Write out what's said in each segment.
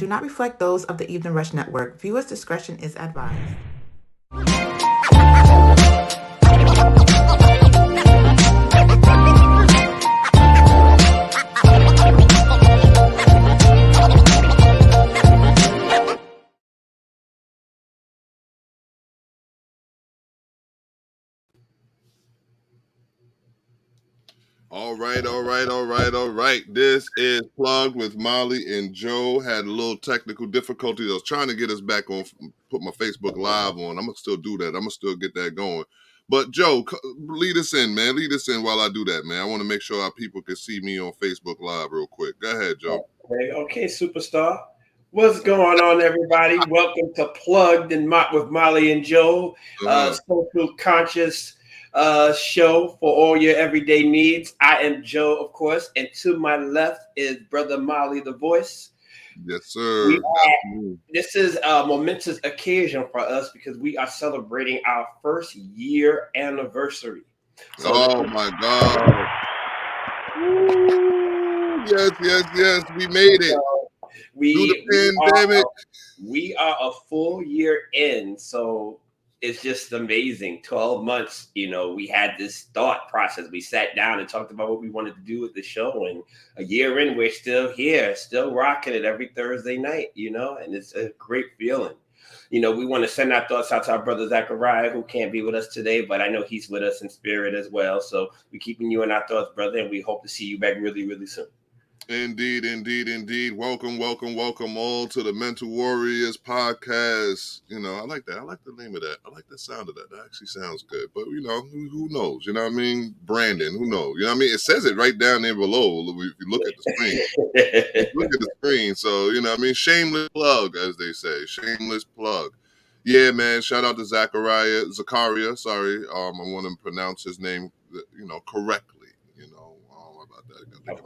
do not reflect those of the Evening Rush Network. Viewers' discretion is advised. All right. This is Plugged with Molly and Joe. Had a little technical difficulties. I was trying to get us back on, put my Facebook Live on. I'm going to still do that. I'm going to still get that going. But Joe, lead us in, man. Lead us in while I do that, man. I want to make sure our people can see me on Facebook Live real quick. Go ahead, Joe. Okay, superstar. What's going on, everybody? Welcome to Plugged and with Molly and Joe, social conscious show for all your everyday needs. I am Joe, of course, and to my left is Brother Molly, the voice. Yes, sir. This is a momentous occasion for us because we are celebrating our first year anniversary. So my God. Yes. We made it. We are a full year in, so it's just amazing. 12 months, we had this thought process. We sat down and talked about what we wanted to do with the show, and a year in, we're still here, still rocking it every Thursday night, and it's a great feeling. We want to send our thoughts out to our brother Zachariah, who can't be with us today, but I know he's with us in spirit as well. So we're keeping you in our thoughts, brother, and we hope to see you back really, really soon. Indeed. Welcome all to the Mental Warriors podcast. I like that. I like the name of that. I like the sound of that. That actually sounds good. But, who knows? You know what I mean? Brandon, who knows? You know what I mean? It says it right down there below if you look at the screen. So, you know what I mean? Shameless plug, as they say. Shameless plug. Yeah, man. Shout out to Zachariah. Sorry. I want to pronounce his name, correctly. I've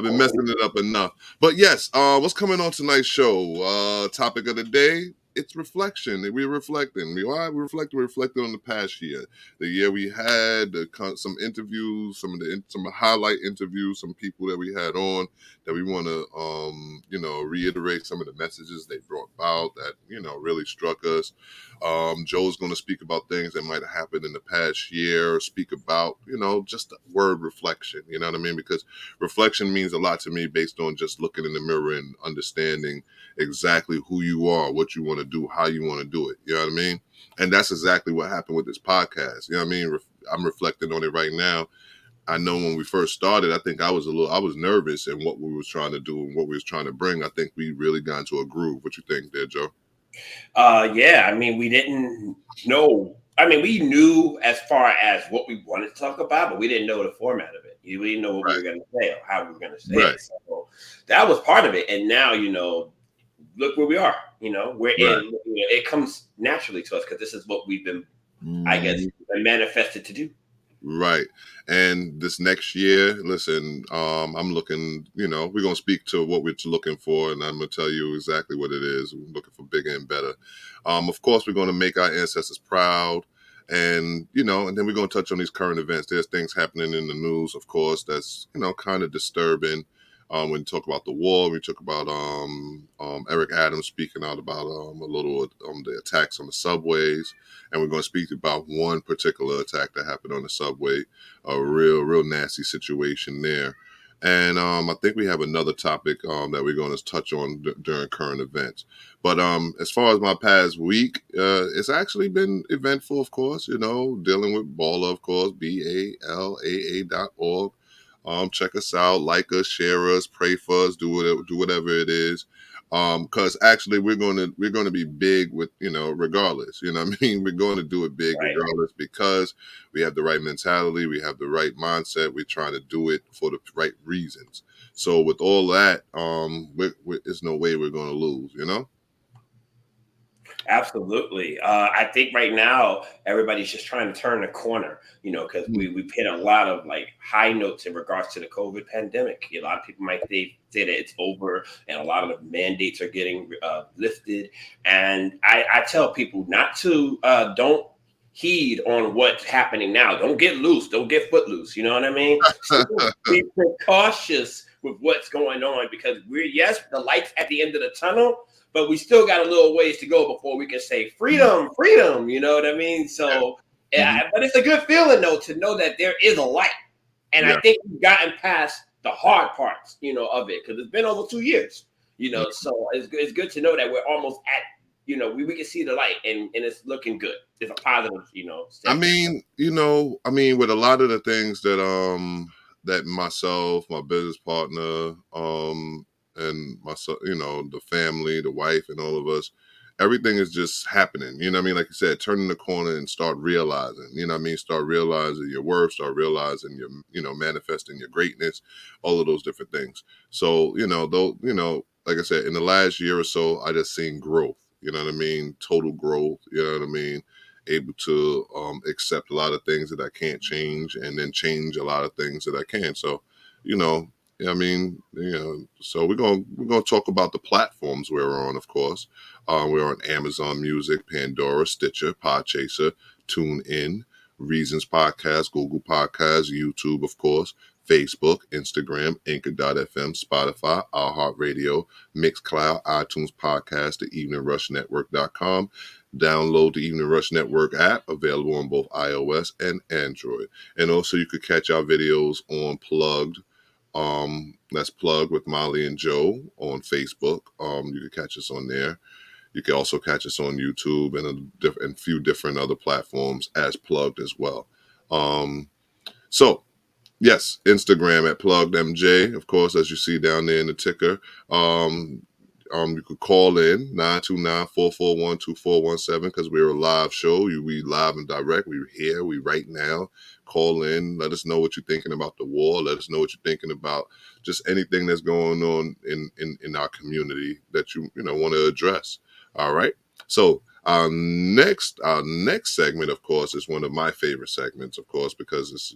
been messing it up enough. But yes, what's coming on tonight's show? Topic of the day, it's reflection. We're reflecting. We're reflecting on the past year. The year we had, some interviews, some highlight interviews, some people that we had on that we want to, reiterate some of the messages they brought about that, really struck us. Joe's going to speak about things that might have happened in the past year, speak about, just the word reflection, you know what I mean? Because reflection means a lot to me based on just looking in the mirror and understanding exactly who you are, what you want to do, how you want to do it. You know what I mean? And that's exactly what happened with this podcast. You know what I mean? I'm reflecting on it right now. I know when we first started, I think I was nervous in what we was trying to do and what we was trying to bring. I think we really got into a groove. What you think there, Joe? Yeah, I mean, we didn't know. I mean, we knew as far as what we wanted to talk about, but we didn't know the format of it. We didn't know what we were going to say or how we were going to say it. So that was part of it. And now, look where we are. We're in. It comes naturally to us because this is what we've been, I guess, manifested to do. Right. And this next year, listen, I'm looking, we're going to speak to what we're looking for, and I'm going to tell you exactly what it is. We're looking for bigger and better. Of course, we're going to make our ancestors proud. And, and then we're going to touch on these current events. There's things happening in the news, of course, that's, kind of disturbing. When you talk about the war, we talk about Eric Adams speaking out about a little the attacks on the subways, and we're going to speak about one particular attack that happened on the subway, a real nasty situation there. And I think we have another topic that we're going to touch on during current events. But as far as my past week, it's actually been eventful, of course, dealing with BALA, of course, BALAA.org. Check us out, like us, share us, pray for us, do whatever it is. Because actually we're going to be big with, regardless, what I mean? We're going to do it big regardless because we have the right mentality. We have the right mindset. We're trying to do it for the right reasons. So with all that, there's no way we're going to lose, Absolutely. I think right now everybody's just trying to turn the corner, because we've hit a lot of high notes in regards to the COVID pandemic. A lot of people might say that it's over and a lot of the mandates are getting lifted. And I tell people not to, don't heed on what's happening now. Don't get loose. Don't get footloose. You know what I mean? So be cautious with what's going on, because the light's at the end of the tunnel, but we still got a little ways to go before we can say freedom, freedom. You know what I mean? So, but it's a good feeling though to know that there is a light, and I think we've gotten past the hard parts, of it, because it's been over 2 years. So it's good to know that we're almost at, we can see the light, and it's looking good. It's a positive, I mean, with a lot of the things that myself, my business partner, and myself, the family, the wife, and all of us, everything is just happening. You know what I mean? Like you said, turning the corner and start realizing, start realizing your worth, start realizing your, manifesting your greatness, all of those different things. So, like I said, in the last year or so, I just seen growth, you know what I mean? Total growth, you know what I mean? Able to accept a lot of things that I can't change, and then change a lot of things that I can. So, so we're gonna talk about the platforms we're on. Of course, we're on Amazon Music, Pandora, Stitcher, Podchaser, TuneIn, Reasons Podcast, Google Podcasts, YouTube, of course, Facebook, Instagram, Anchor.fm, Spotify, iHeartRadio, Mixcloud, iTunes Podcast, the EveningRushNetwork.com. Download the Evening Rush Network app, available on both iOS and Android. And also you could catch our videos on Plugged. That's Plugged with Molly and Joe on Facebook. You can catch us on there. You can also catch us on YouTube and a few different other platforms as Plugged as well. So yes, Instagram at PluggedMJ, of course, as you see down there in the ticker. You could call in 929-441-2417, because we're a live show. We live and direct. We're here. We right now. Call in. Let us know what you're thinking about the war. Let us know what you're thinking about just anything that's going on in our community that you want to address. All right. So our next segment, of course, is one of my favorite segments, of course, because it's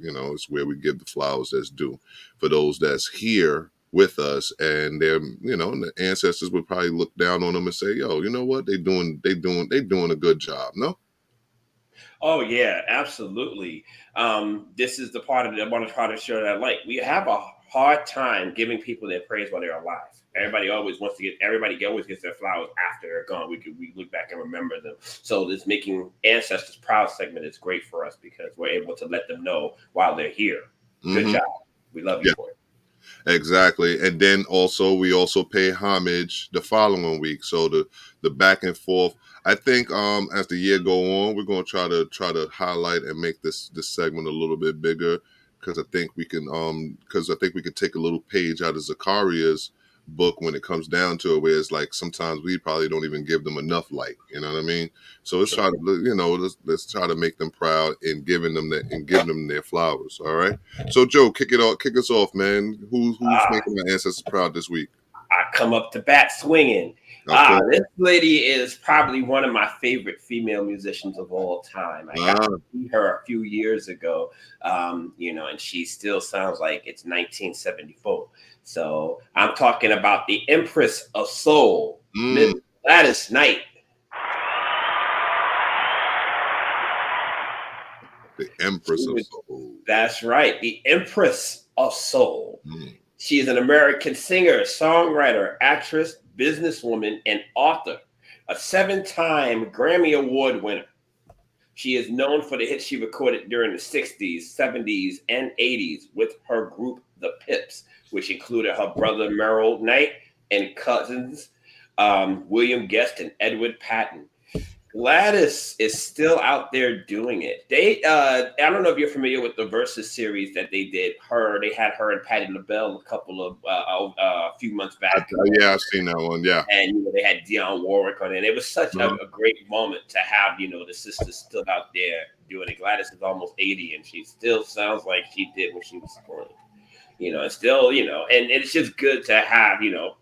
where we give the flowers that's due for those that's here with us, and the ancestors would probably look down on them and say, "Yo, you know what? They doing a good job." No. Oh yeah, absolutely. This is the part of it I want to try to show that light. We have a hard time giving people their praise while they're alive. Everybody always gets their flowers after they're gone. We look back and remember them. So this Making Ancestors Proud segment is great for us, because we're able to let them know while they're here. Good job. We love you for it. Exactly. And then we also pay homage the following week. So the back and forth. I think as the year go on, we're going to try to highlight and make this segment a little bit bigger, because I think we can take a little page out of Zakaria's book when it comes down to it, where it's like sometimes we probably don't even give them enough light. You know what I mean? So let's try to let's try to make them proud in giving them their flowers. All right. So Joe, kick us off, man. Who's making the ancestors proud this week? I come up to bat swinging. Okay. This lady is probably one of my favorite female musicians of all time. I got to see her a few years ago, and she still sounds like it's 1974. So I'm talking about the Empress of Soul, Miss Gladys Knight. The Empress of Soul. That's right, the Empress of Soul. She is an American singer, songwriter, actress, businesswoman, and author, a 7-time Grammy Award winner. She is known for the hits she recorded during the 60s, 70s, and 80s with her group, The Pips, which included her brother Merrill Knight and cousins William Guest and Edward Patton. Gladys is still out there doing it. I don't know if you're familiar with the Versus series that they did. They had her and Patti LaBelle a few months back. Yeah, I've seen that one. Yeah, and they had Dionne Warwick on it. It was such a great moment to have the sisters still out there doing it. Gladys is almost 80, and she still sounds like she did when she was born. And still, and it's just good to have. I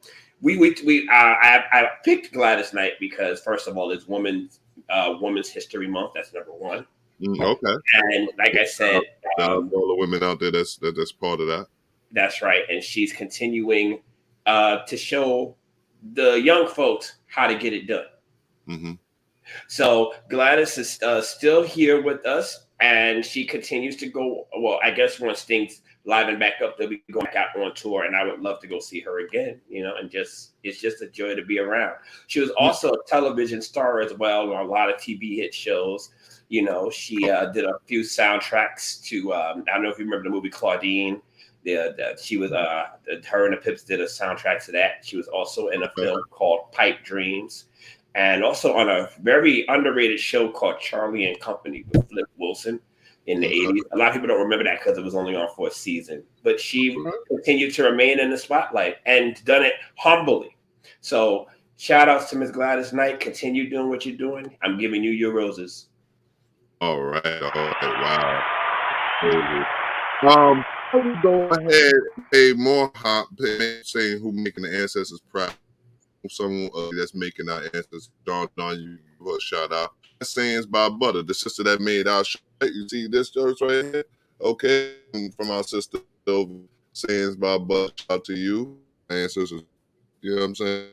picked Gladys Knight because, first of all, it's Women's History Month. That's number one. Okay. And like I said, all the women out there that's part of that. That's right. And she's continuing to show the young folks how to get it done. Mm-hmm. So Gladys is still here with us, and she continues to go. Well, I guess once things liven back up. They'll be going back out on tour, and I would love to go see her again. And it's just a joy to be around. She was also a television star as well on a lot of TV hit shows. She did a few soundtracks to. I don't know if you remember the movie Claudine. She was her and the Pips did a soundtrack to that. She was also in a film called Pipe Dreams, and also on a very underrated show called Charlie and Company with Flip Wilson in the 80s. A lot of people don't remember that because it was only on for a season, but she continued to remain in the spotlight and done it humbly. So shout outs to Miss Gladys Knight. Continue doing what you're doing. I'm giving you your roses. All right. Wow. I will go ahead and pay more saying who making the ancestors proud. Someone that's making our ancestors Don you give her a shout out. That saying's by Butter, the sister that made our show. You see this church right here? Okay. From our sister sayings by Butter. Shout out to you, ancestors. You know what I'm saying?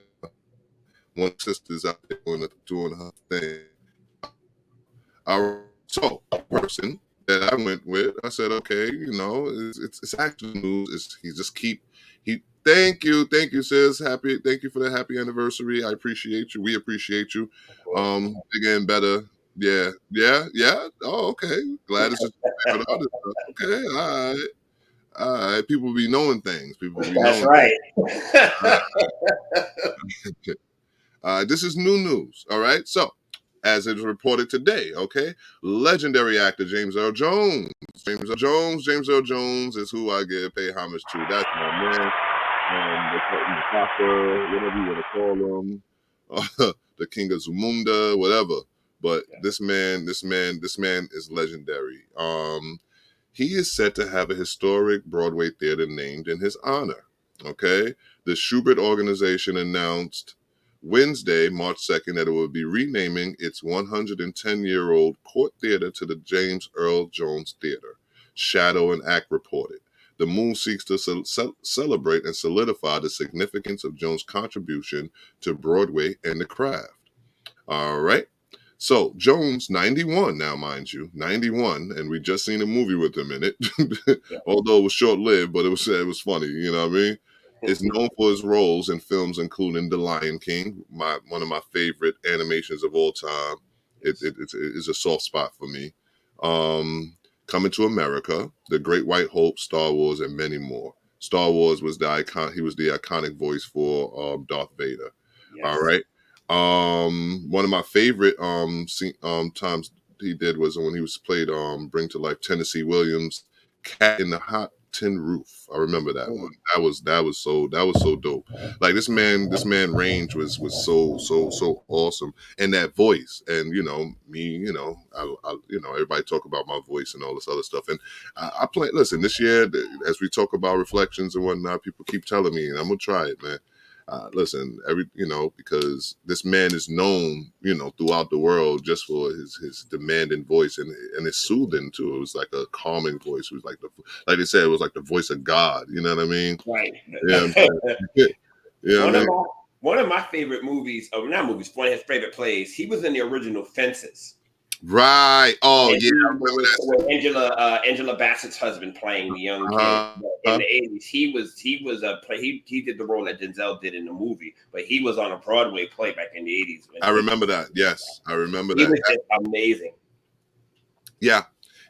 One sister's out there doing her thing. So person that I went with, I said, okay, it's actually news. Thank you, sis. Thank you for the happy anniversary. I appreciate you. We appreciate you. Again, better. Yeah. Oh, okay. Glad it's favorite artist. Okay, all right. People be knowing things. That's right. This is new news. All right. So, as it was reported today, okay, legendary actor James Earl Jones. James Earl Jones is who I pay homage to. That's my man. Whatever you want to call him, the King of Zamunda, whatever. But this man is legendary. He is said to have a historic Broadway theater named in his honor. Okay, the Schubert Organization announced Wednesday, March 2nd, that it will be renaming its 110-year-old Court Theater to the James Earl Jones Theater. Shadow and Act reported. The move seeks to celebrate and solidify the significance of Jones' contribution to Broadway and the craft. All right. So Jones, 91 now, mind you, 91, and we just seen a movie with him in it, although it was short-lived, but it was funny. You know what I mean? Is known for his roles in films including The Lion King, one of my favorite animations of all time. It's a soft spot for me. Coming to America, The Great White Hope, Star Wars, and many more. Star Wars was he was the iconic voice for Darth Vader. Yes. All right. One of my favorite times he did was when he was played Bring to Life Tennessee Williams' Cat in the Hot Tin Roof. I remember that one. That was so dope. Like this man range was so awesome, and that voice, and me, I everybody talk about my voice and all this other stuff, and I play. Listen, this year as we talk about reflections and whatnot, people keep telling me, and I'm gonna try it, man. Listen, because this man is known, throughout the world just for his demanding voice and it's soothing too. It was like a calming voice. It was like like they said, it was like the voice of God. You know what I mean? Right. Yeah. One of my favorite movies, one of his favorite plays. He was in the original Fences. Right. Oh, yeah. With Angela Bassett's husband playing the young kid in the 80s. He did the role that Denzel did in the movie, but he was on a Broadway play back in the 80s. I remember that. Yes, I remember that. He was just amazing. Yeah.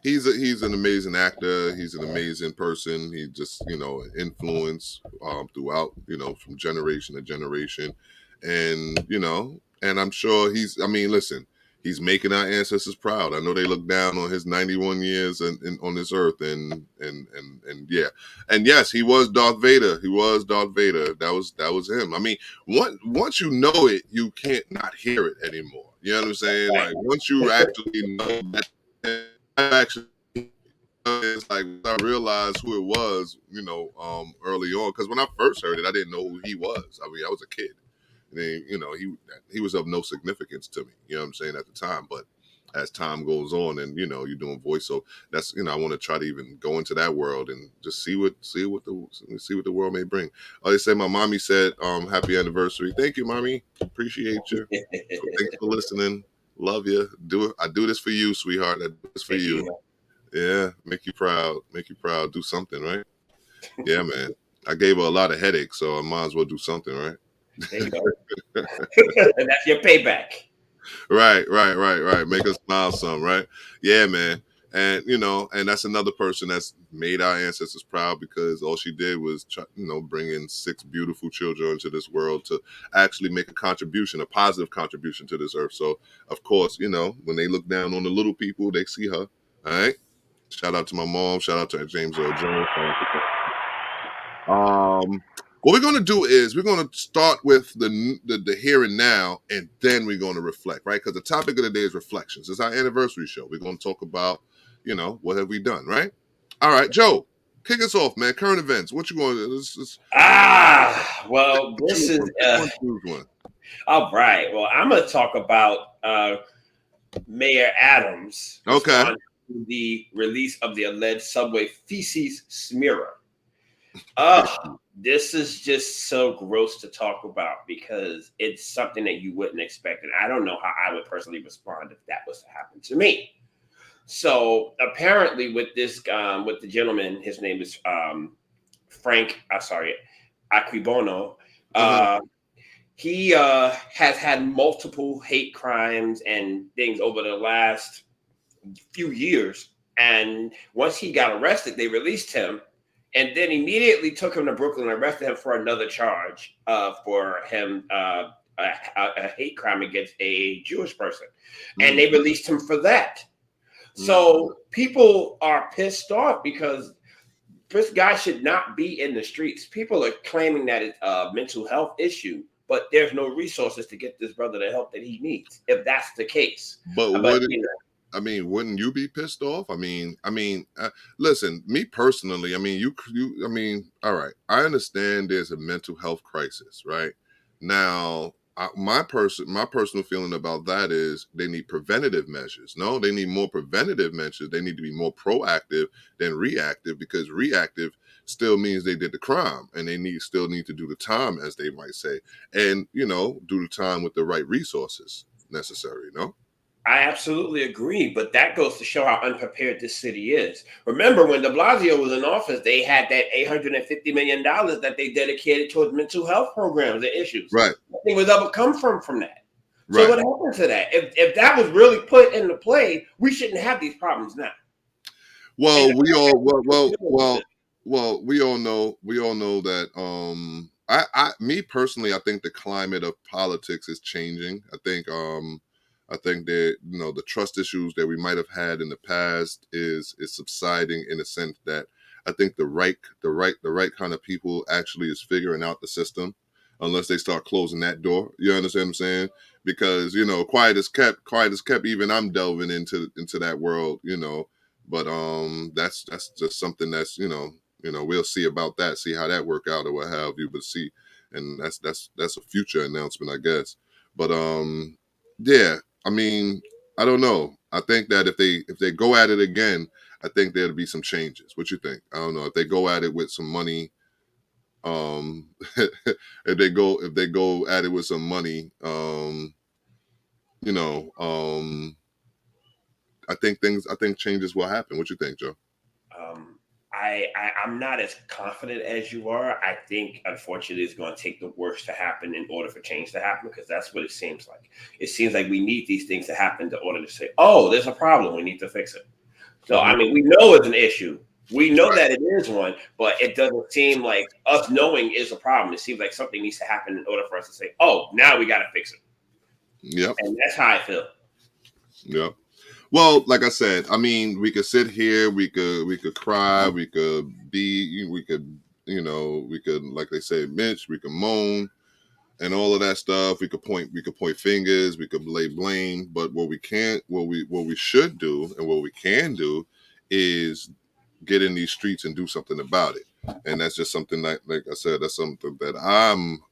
He's an amazing actor. He's an amazing person. He just, influence throughout, from generation to generation. And, and I'm sure listen, he's making our ancestors proud. I know they look down on his 91 years on this earth, and yeah, and yes, he was Darth Vader. That was him. I mean, once you know it, you can't not hear it anymore. You know what I'm saying? Like once you actually know that, it's like I realized who it was. Early on, because when I first heard it, I didn't know who he was. I mean, I was a kid. He was of no significance to me, you know what I'm saying, at the time. But as time goes on and, you're doing voice, so that's, I want to try to even go into that world and just see what the world may bring. They said my mommy said, happy anniversary. Thank you, mommy. Appreciate you. Thanks for listening. Love you. I do this for you, sweetheart. I do this for you. Yeah. Make you proud. Do something, right? Yeah, man. I gave her a lot of headaches, so I might as well do something, right? There you go. And that's your payback. Right. Make us smile some, right? Yeah, man. And and that's another person that's made our ancestors proud because all she did was, bring in 6 beautiful children into this world to actually make a contribution, a positive contribution to this earth. So, of course, when they look down on the little people, they see her. All right. Shout out to my mom. Shout out to James Earl Jones. What we're going to do is we're going to start with the here and now, and then we're going to reflect, right? Because the topic of the day is reflections. It's our anniversary show. We're going to talk about, what have we done, right? All right, Joe, kick us off, man. Current events. What you going to? Well, this is choose one. all right. Well, I'm going to talk about Mayor Adams Okay. responding to the release of the alleged subway feces smearer. This is just so gross to talk about because it's something that you wouldn't expect. And I don't know how I would personally respond if that was to happen to me. So apparently with this, with the gentleman, his name is Frank, Aquebono. He has had multiple hate crimes and things over the last few years. And once he got arrested, they released him. And then immediately took him to Brooklyn and arrested him for another charge for him a hate crime against a Jewish person. And they released him for that. So people are pissed off because this guy should not be in the streets. People are claiming that it's a mental health issue, but there's no resources to get this brother the help that he needs, if that's the case. Wouldn't you be pissed off? Listen, me personally, all right. I understand there's a mental health crisis, right? Now, my personal feeling about that is they need preventative measures. No, they need more preventative measures. They need to be more proactive than reactive because reactive still means they did the crime and they still need to do the time, as they might say, and do the time with the right resources necessary. No. I absolutely agree, but that goes to show how unprepared this city is. Remember, when de Blasio was in office, they had that $850 million that they dedicated towards mental health programs and issues. Right. Nothing was ever come from that. Right. So what happened to that? If that was really put into play, we shouldn't have these problems now. Well, we all know that me personally, I think the climate of politics is changing. I think that the trust issues that we might have had in the past is subsiding in the sense that I think the right kind of people actually is figuring out the system, unless they start closing that door. You understand what I'm saying? Because quiet is kept. Even I'm delving into that world. But that's just something that's we'll see about that. See how that work out or what have you. But see, and that's a future announcement, I guess. But yeah. I don't know. I think that if they go at it again, I think there'll be some changes. What you think? I don't know. If they go at it with some money, if they go at it with some money, I think changes will happen. What you think, Joe? I'm not as confident as you are. I think, unfortunately, it's going to take the worst to happen in order for change to happen, because that's what it seems like. It seems like we need these things to happen in order to say, oh, there's a problem, we need to fix it. So, we know it's an issue. We know that it is one, but it doesn't seem like us knowing is a problem. It seems like something needs to happen in order for us to say, oh, now we got to fix it. Yep. And that's how I feel. Yep. Well, like I said, we could sit here, we could cry, we could, like they say, bitch, we could moan and all of that stuff. We could point fingers, we could lay blame, but what we should do and what we can do is get in these streets and do something about it. And that's just something like I said, that's something that I'm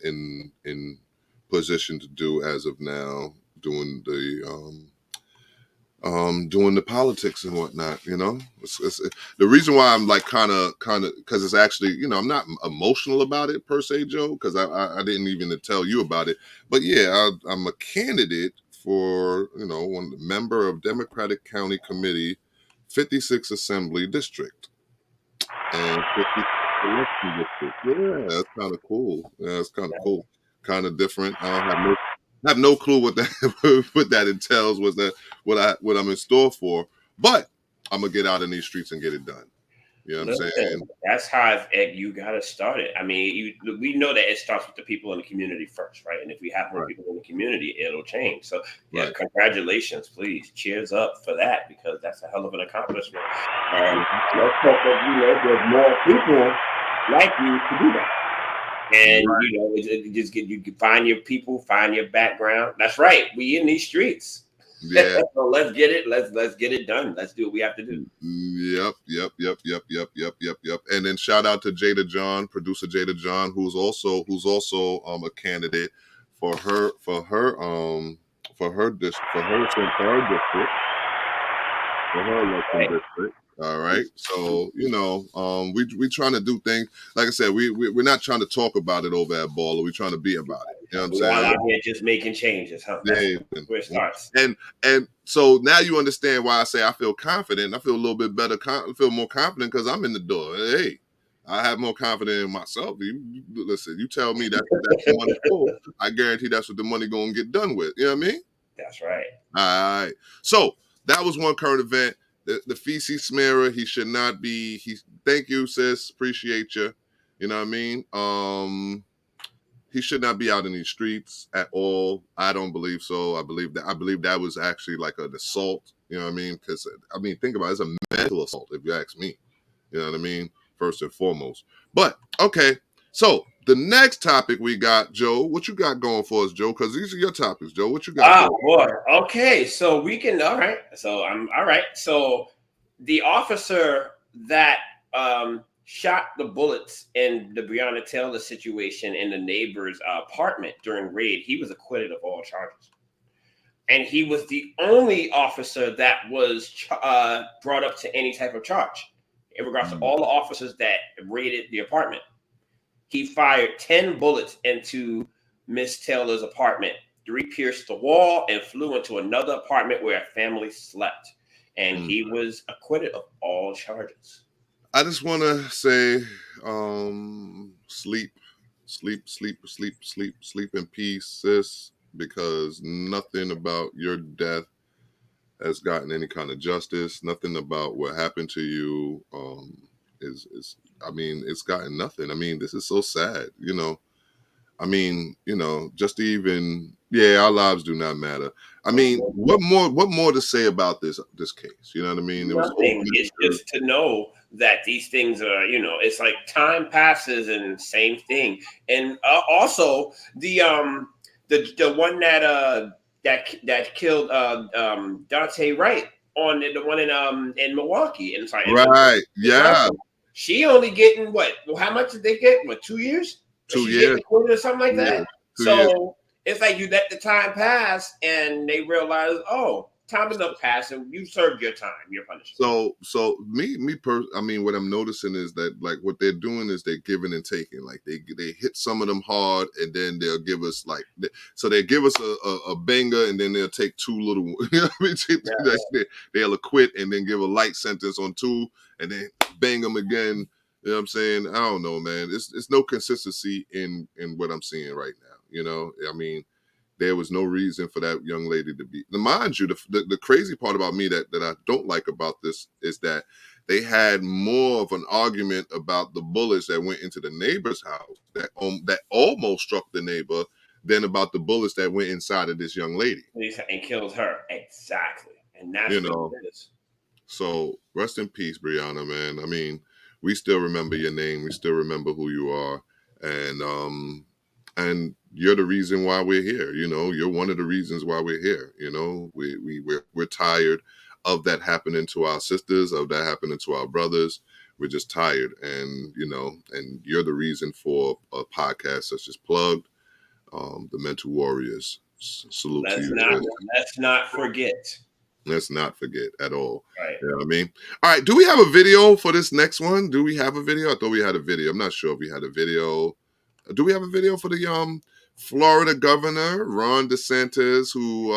in position to do as of now, doing the politics and whatnot. It's the reason why I'm like kind of because it's actually I'm not emotional about it per se, Joe, because I didn't even tell you about it, but yeah, I'm a candidate for one member of Democratic County Committee 56 Assembly District, and 50 election district. Yeah, that's kind of cool. Yeah, that's kind of cool. Kind of different. I don't have no clue what that what that entails. Was that what I'm in store for? But I'm gonna get out in these streets and get it done. You know what I'm saying? Listen, that's how you got to start it. I mean, we know that it starts with the people in the community first, right? And if we have more Right. people in the community, it'll change. So, yeah, Right. congratulations, please, cheers up for that because that's a hell of an accomplishment. And let's hope that there's more people like you to do that. And it just you can find your people, find your background. That's right. We in these streets. Yeah. So let's get it. Let's get it done. Let's do what we have to do. Yep. And then shout out to Jada John, producer Jada John, who's also a candidate for her election district. All right. So, we trying to do things. Like I said, we're not trying to talk about it over at Baller. We're trying to be about it. You know what I'm We're all saying? out here just making changes, huh? That's where it starts. And so now you understand why I say I feel confident. I feel a little bit better. I feel more confident because I'm in the door. Hey, I have more confidence in myself. Listen, you tell me that's the money for. I guarantee that's what the money going to get done with. You know what I mean? That's right. All right. So that was one current event. The feces smearer, he should not be. Thank you, sis. Appreciate you. You know what I mean? He should not be out in these streets at all. I don't believe so. I believe that was actually like an assault. You know what I mean? Because think about it, it's a mental assault, if you ask me. You know what I mean? First and foremost. But okay. So the next topic we got, Joe. What you got going for us, Joe? Because these are your topics, Joe. What you got? Boy. Okay. So we can. All right. So I'm all right. So the officer that shot the bullets in the Breonna Taylor situation in the neighbor's apartment during raid, he was acquitted of all charges. And he was the only officer that was brought up to any type of charge in regards to all the officers that raided the apartment. He fired 10 bullets into Miss Taylor's apartment. 3 pierced the wall and flew into another apartment where a family slept. And he was acquitted of all charges. I just want to say, sleep in peace, sis, because nothing about your death has gotten any kind of justice. Nothing about what happened to you it's gotten nothing. This is so sad, just to even, our lives do not matter. What more to say about this case? You know what I mean? Nothing. It's just to know that these things are, it's like time passes and same thing. And also the one that killed Dante Wright on the one in Milwaukee. And sorry, right, yeah. She only getting what? Well, how much did they get? What, 2 years? 2 years or something like that. So years. It's like you let the time pass, and they realize, oh, time enough passed, and you served your time, your punishment. So what I'm noticing is that like what they're doing is they're giving and taking. Like they hit some of them hard, and then they'll give us they give us a banger, and then they'll take 2 little ones. You know what I mean? They'll acquit and then give a light sentence on 2, and then bang them again. You know what I'm saying? I don't know, man. It's no consistency in what I'm seeing right now. There was no reason for that young lady to be. Mind you, the crazy part about me that I don't like about this is that they had more of an argument about the bullets that went into the neighbor's house that almost struck the neighbor than about the bullets that went inside of this young lady and killed her. Exactly, and that's what it is. So rest in peace, Breonna, man. We still remember your name. We still remember who you are, and you're the reason why we're here. You're one of the reasons why we're here. We're tired of that happening to our sisters, of that happening to our brothers. We're just tired, and you're the reason for a podcast such as Plugged, the Mental Warriors. Salute to you. Let's not forget. Let's not forget at all. Right. You know what I mean? All right. Do we have a video for this next one? Do we have a video? I thought we had a video. I'm not sure if we had a video. Do we have a video for the Florida governor, Ron DeSantis, who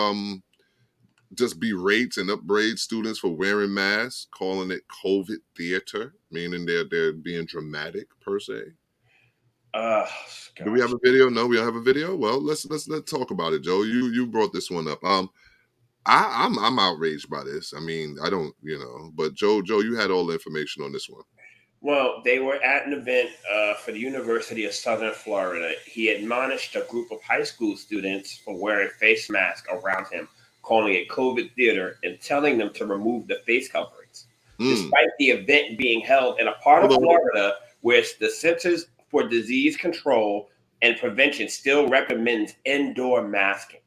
just berates and upbraids students for wearing masks, calling it COVID theater? meaning they're being dramatic per se. Uh, Do we have a video? No, we don't have a video. Well, let's talk about it, Joe. You brought this one up. I'm outraged by this. I mean, I don't, but Joe, you had all the information on this one. Well, they were at an event for the University of Southern Florida. He admonished a group of high school students for wearing face masks around him, calling it COVID theater and telling them to remove the face coverings. Despite the event being held in a part of Florida where the Centers for Disease Control and Prevention still recommends indoor masking.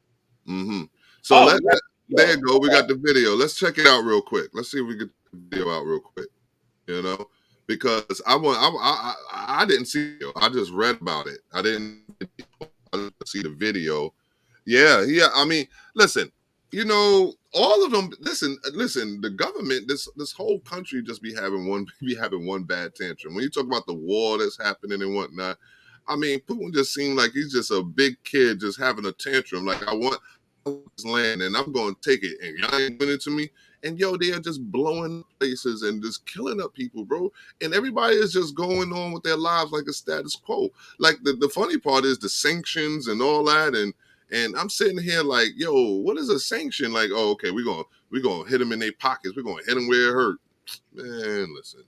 So there you go. We got the video. Let's check it out real quick. Let's see if we get the video out real quick. Because I didn't see it. I just read about it. I didn't see the video. Yeah. I mean, listen, all of them. Listen. The government, this whole country, just be having one bad tantrum. When you talk about the war that's happening and whatnot, I mean, Putin just seemed like he's just a big kid just having a tantrum. Like, I want this land and I'm going to take it, and y'all ain't giving it to me. And they are just blowing places and just killing up people, bro. And everybody is just going on with their lives like a status quo. Like, the funny part is the sanctions and all that. And I'm sitting here like, yo, what is a sanction? Like, oh, okay, we're gonna hit them in their pockets. We're gonna hit them where it hurt. Man, listen.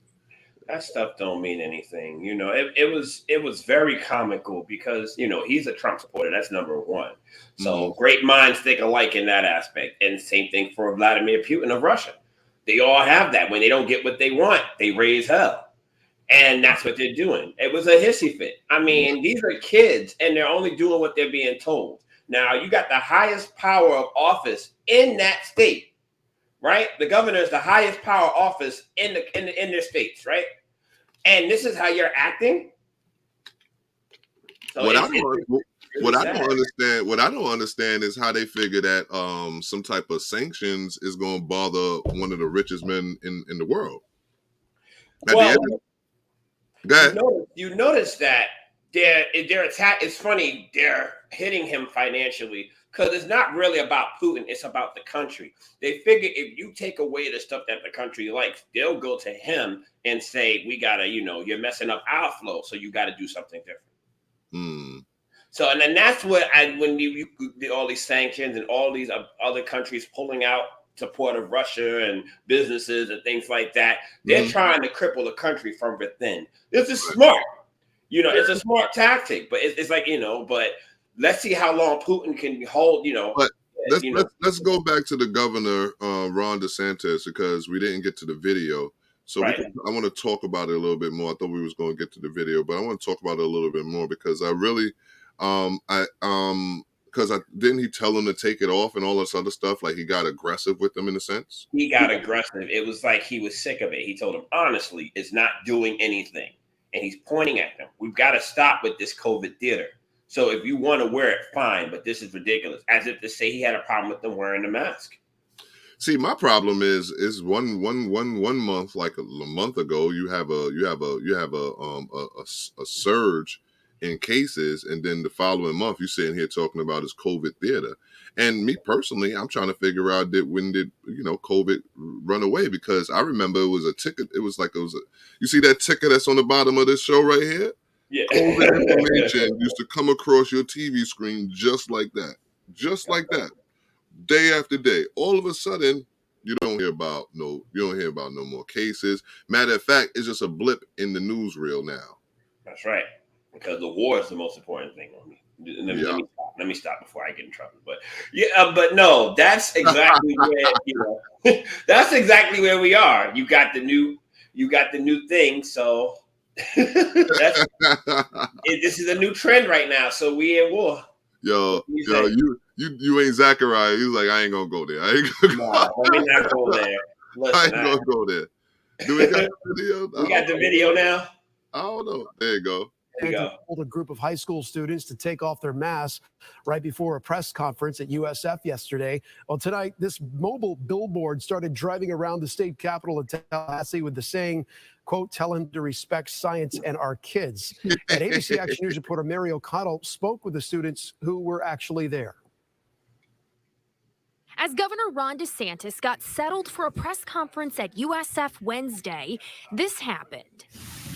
That stuff don't mean anything. It was very comical because, he's a Trump supporter. That's number one. So great minds think alike in that aspect. And same thing for Vladimir Putin of Russia. They all have that. When they don't get what they want, they raise hell. And that's what they're doing. It was a hissy fit. I mean, these are kids and they're only doing what they're being told. Now, you got the highest power of office in that state. Right, the governor is the highest power office in their states, right? And this is how you're acting. So what I don't understand is how they figure that some type of sanctions is going to bother one of the richest men in the world. Go ahead. You notice that their attack is funny. They're hitting him financially. Because it's not really about Putin, it's about the country. They figure if you take away the stuff that the country likes, they'll go to him and say, we gotta, you're messing up our flow, so you gotta do something different. So, and then that's what when you all these sanctions and all these other countries pulling out support of Russia and businesses and things like that, they're trying to cripple the country from within. This is smart. It's a smart tactic, but it's like, but let's see how long Putin can hold, But let's go back to the governor, Ron DeSantis, because we didn't get to the video. So I want to talk about it a little bit more. I thought we was going to get to the video, but I want to talk about it a little bit more because I really, didn't he tell him to take it off and all this other stuff? Like, he got aggressive with them in a sense. He got aggressive. It was like he was sick of it. He told him, honestly, it's not doing anything. And he's pointing at them. We've got to stop with this COVID theater. So if you want to wear it, fine, but this is ridiculous. As if to say he had a problem with them wearing the mask. See, my problem is one month, like a month ago, you have a surge in cases, and then the following month you're sitting here talking about this COVID theater. And me personally, I'm trying to figure out when did COVID run away? Because I remember it was a ticket. You see that ticker that's on the bottom of this show right here? Yeah. COVID information used to come across your TV screen just like that. Day after day. All of a sudden, you don't hear about no more cases. Matter of fact, it's just a blip in the newsreel now. That's right. Because the war is the most important thing on me. Let me stop before I get in trouble. But but no, that's exactly where that's exactly where we are. You got the new thing, so this is a new trend right now. So we in war. You ain't Zachariah. He's like, I ain't gonna go there. Let me not go there. Listen, I ain't gonna go there. Do we got the video? We got the video now. I don't know. There you go. Told a group of high school students to take off their masks right before a press conference at USF yesterday. Well, tonight, this mobile billboard started driving around the state capitol of Tallahassee with the saying, quote, tell him to respect science and our kids. And ABC Action News reporter Mary O'Connell spoke with the students who were actually there. As Governor Ron DeSantis got settled for a press conference at USF Wednesday, this happened.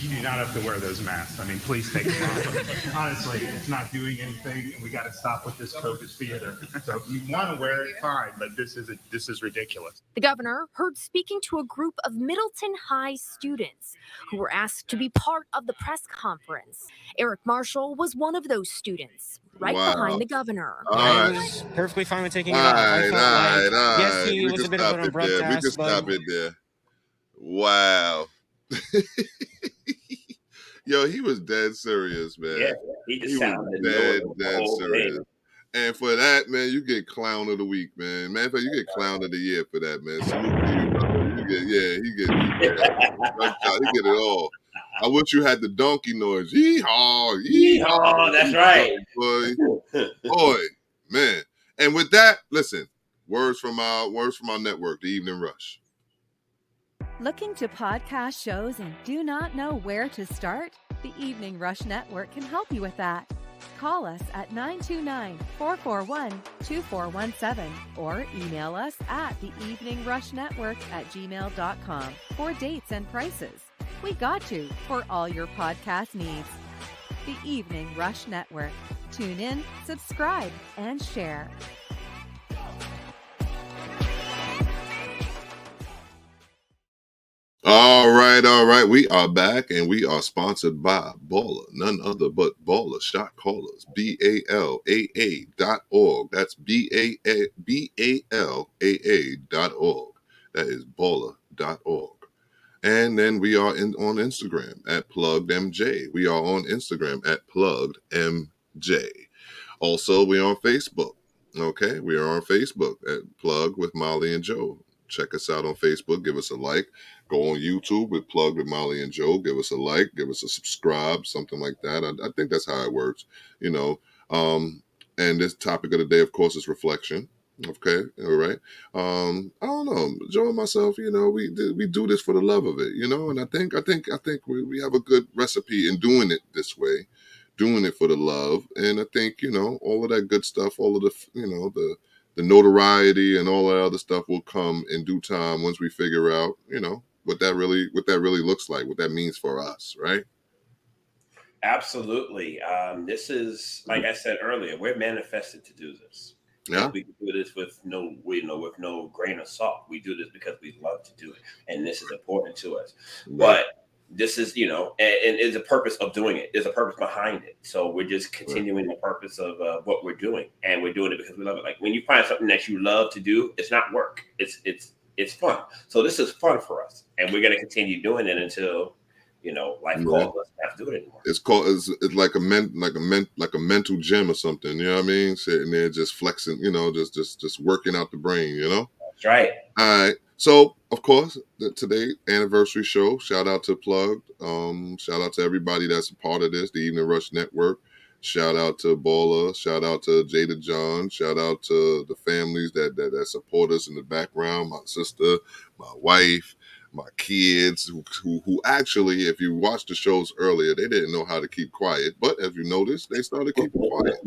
You do not have to wear those masks. I mean, please take them off. Honestly, it's not doing anything, and we got to stop with this COVID theater. So if you want to wear it, fine, but this is ridiculous. The governor heard speaking to a group of Middleton High students who were asked to be part of the press conference. Eric Marshall was one of those students, right behind the governor. I was perfectly fine with taking it off. I felt like, yes, he was a bit of an abrupt We can ask, but stop it there. Wow. Yo, he was dead serious, man. Yeah, he just He sounded was dead whole serious. thing. And for that, man, you get clown of the week, man. Man, you get clown of the year for that, man. Salute to you, brother. He get it all. I wish you had the donkey noise. Yeehaw, Yeehaw, that's right. Boy, man. And with that, listen, words from our network, The Evening Rush. Looking to podcast shows and do not know where to start? The Evening Rush Network can help you with that. Call us at 929-441-2417 or email us at theeveningrushnetwork@gmail.com for dates and prices. We got you for all your podcast needs. The Evening Rush Network. Tune in, subscribe, and share. All right. We are back, and we are sponsored by Baller, none other but Baller Shot Callers, BALAA.org. That's BALAA.org. That is baller.org. And then we are on Instagram at PluggedMJ. We are on Instagram at PluggedMJ. Also, we are on Facebook. Okay, we are on Facebook at Plug with Molly and Joe. Check us out on Facebook. Give us a like. Go on YouTube with Plug with Molly and Joe. Give us a like. Give us a subscribe, something like that. I think that's how it works, you know. And this topic of the day, of course, is reflection. Okay, all right. I don't know, Joe and myself, you know, we do this for the love of it, you know, and I think we have a good recipe in doing it this way, doing it for the love, and I think, you know, all of that good stuff, all of the, you know, the notoriety and all that other stuff will come in due time once we figure out, you know, what that really looks like, what that means for us, right? Absolutely. This is, like I said earlier, we're manifested to do this. Yeah. We can do this with no grain of salt. We do this because we love to do it, and this is important to us. Right. But this is, you know, and it's a purpose of doing it. There's a purpose behind it. So we're just continuing the purpose of what we're doing, and we're doing it because we love it. Like when you find something that you love to do, it's not work. It's fun. So this is fun for us, and we're going to continue doing it until, you know, life calls us to have to do it anymore. It's like a mental gym or something. You know what I mean? Sitting there just flexing. You know, just working out the brain. You know. That's right. All right. So of course, today anniversary show. Shout out to Plugged. Shout out to everybody that's a part of this. The Evening Rush Network. Shout out to Baller. Shout out to Jada John. Shout out to the families that support us in the background. My sister, my wife, my kids, who actually, if you watched the shows earlier, they didn't know how to keep quiet. But as you noticed, they started keeping quiet.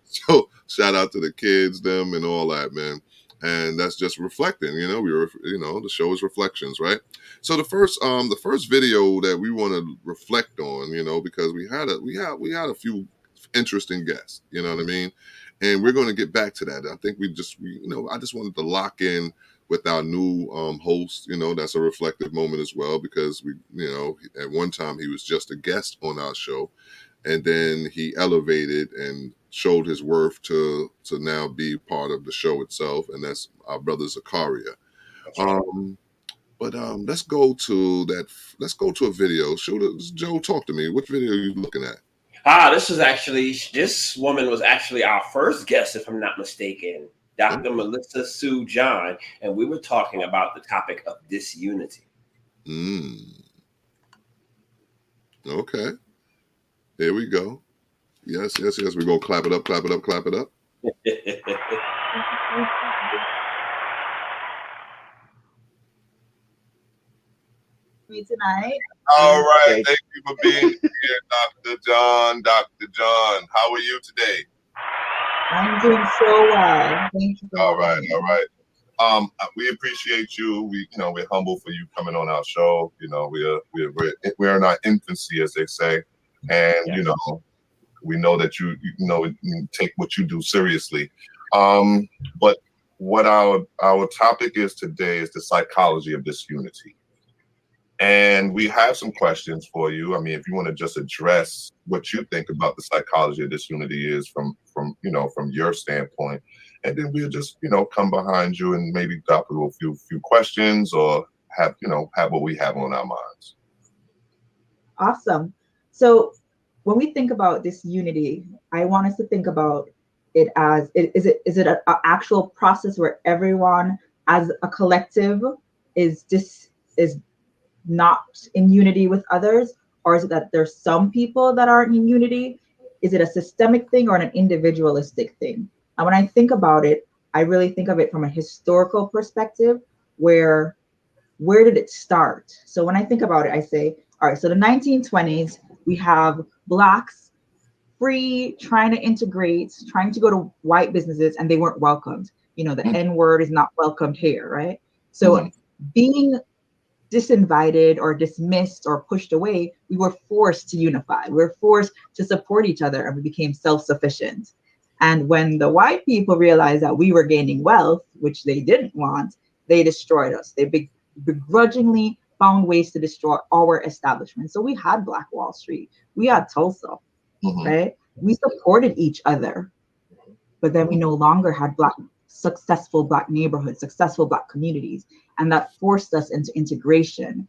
So shout out to the kids, them, and all that, man. And that's just reflecting. You know, the show is reflections, right? So the first video that we want to reflect on, you know, because we had a few interesting guests, you know what I mean, and we're going to get back to that. I think I just wanted to lock in with our new host. You know, that's a reflective moment as well, because we, you know, at one time he was just a guest on our show, and then he elevated and showed his worth to now be part of the show itself, and that's our brother Zakaria. But let's go to a video. Joe, talk to me. Which video are you looking at? This woman was actually our first guest, if I'm not mistaken, Dr. Melissa Sue John, and we were talking about the topic of disunity. Okay. Here we go. Yes. We're going to clap it up. Me tonight. All right. Thank you for being here, Dr. John. Dr. John, how are you today? I'm doing so well. Thank you for All having right, me. all right. We appreciate you. We're humble for you coming on our show. We're in our infancy, as they say, and Yes. we know that you take what you do seriously. But what our topic is today is the psychology of disunity. And we have some questions for you. I mean, if you want to just address what you think about the psychology of disunity is from your standpoint, and then we'll just come behind you and maybe drop a little few questions or have what we have on our minds. Awesome. So when we think about this unity, I want us to think about it as is it an actual process where everyone as a collective is not in unity with others, or is it that there's some people that aren't in unity? Is it a systemic thing or an individualistic thing? And when I think about it, I really think of it from a historical perspective, where did it start? So when I think about it, I say, all right, so the 1920s, we have Blacks free, trying to integrate, trying to go to white businesses, and they weren't welcomed. The N word is not welcomed here, right? So being disinvited or dismissed or pushed away, we were forced to unify. We were forced to support each other, and we became self-sufficient. And when the white people realized that we were gaining wealth, which they didn't want, they destroyed us. They begrudgingly found ways to destroy our establishment. So we had Black Wall Street, we had Tulsa, right? We supported each other, but then we no longer had successful Black neighborhoods, successful Black communities, and that forced us into integration.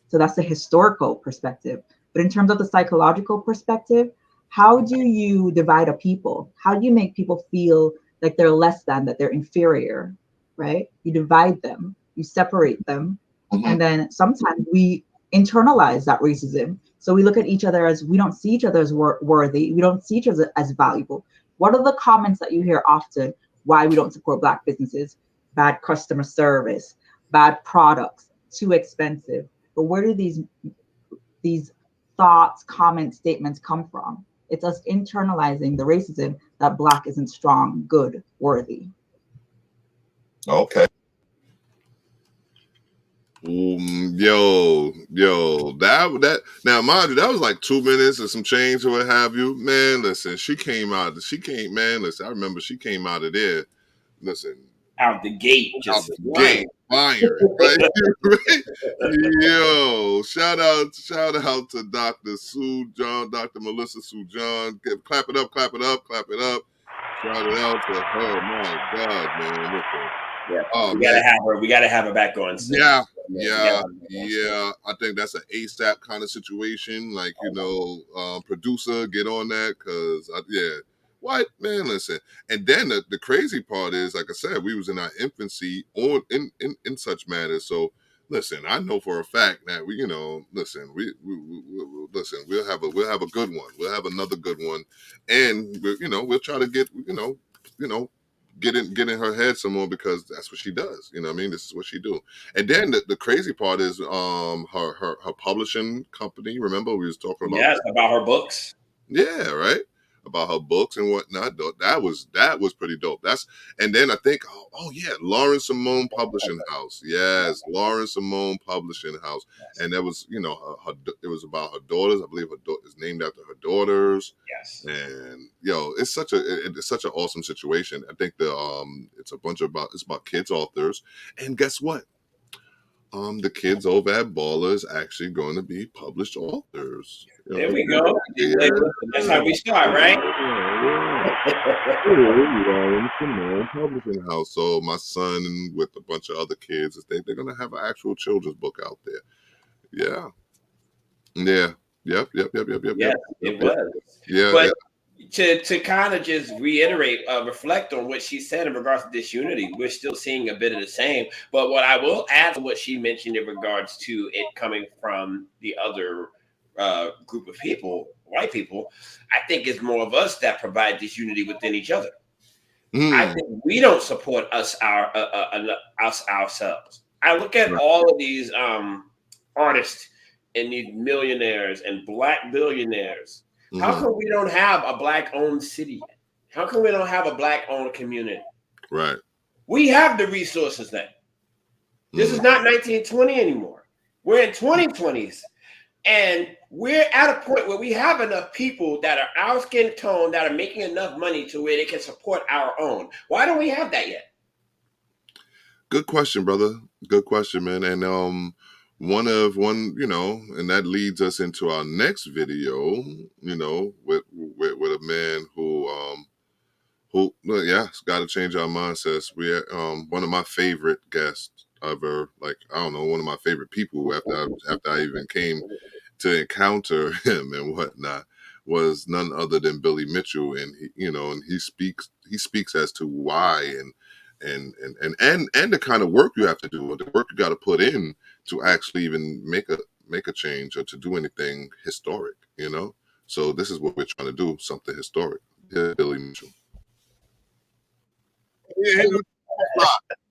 So that's the historical perspective. But in terms of the psychological perspective, how do you divide a people? How do you make people feel like they're less than, that they're inferior, right? You divide them, you separate them, and then sometimes we internalize that racism. So we look at each other as, we don't see each other as worthy, we don't see each other as valuable. What are the comments that you hear often? Why we don't support Black businesses? Bad customer service, bad products, too expensive. But where do these thoughts, comments, statements come from? It's us internalizing the racism that Black isn't strong, good, worthy. Okay. That now, mind you, that was like 2 minutes and some change or what have you. Man, listen, man, listen, I remember she came out of there, listen, Out the gate, just firing, right? Yo, shout out to Dr. Sue John, Dr. Melissa Sue John. Clap it up. Shout it out to her. My God, man. Listen. Yeah, we gotta have her back on soon. Yeah. I think that's an ASAP kind of situation. Like, producer, get on that, because what, man, listen. And then the crazy part is, like I said, we was in our infancy in such matters. So listen, I know for a fact that we'll have a good one. We'll have another good one, and we'll try to get get in her head some more, because that's what she does. You know what I mean? This is what she do. And then the crazy part is her publishing company. Remember we was talking about about her books. Yeah, right. About her books and whatnot. That was pretty dope. And then I think Lawrence Simone Publishing House. Yes, Lawrence Simone Publishing House. And that was it was about her daughters. I believe is named after her daughters. Yes. And it's such an awesome situation. I think it's about kids authors. And guess what? The kids over at Baller is actually going to be published authors. There we go. Yeah. That's how we start, right? Publishing house. So my son with a bunch of other kids, they're going to have an actual children's book out there. Yeah. Yep. Yes, it was. Yeah. But to kind of just reiterate, reflect on what she said in regards to disunity, we're still seeing a bit of the same. But what I will add to what she mentioned in regards to it coming from the other group of people, white people, I think it's more of us that provide disunity within each other. I think we don't support us ourselves. I look at all of these artists and these millionaires and Black billionaires. How come we don't have a Black-owned city yet? How come we don't have a Black-owned community? Right. We have the resources now. This is not 1920 anymore. We're in 2020s. And we're at a point where we have enough people that are our skin tone that are making enough money to where they can support our own. Why don't we have that yet? Good question, brother. Good question, man. And and that leads us into our next video, with a man who it's got to change our mindsets. We one of my favorite guests ever, one of my favorite people after I even came to encounter him and whatnot, was none other than Billy Mitchell, and he speaks as to why and the kind of work you have to do, or the work you got to put in to actually even make a change or to do anything historic, So this is what we're trying to do, something historic. Yeah, Billy Mitchell. Yeah,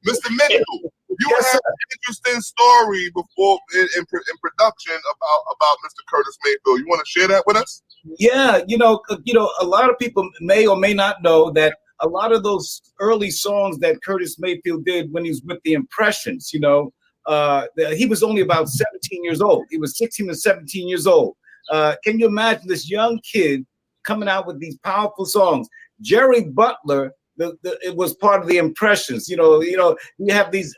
Mr. Mitchell, you had an interesting story before in production about Mr. Curtis Mayfield. You want to share that with us? Yeah, a lot of people may or may not know that a lot of those early songs that Curtis Mayfield did when he was with the Impressions, he was only about 17 years old. He was 16 or 17 years old. Can you imagine this young kid coming out with these powerful songs? Jerry Butler, it was part of the Impressions. You have these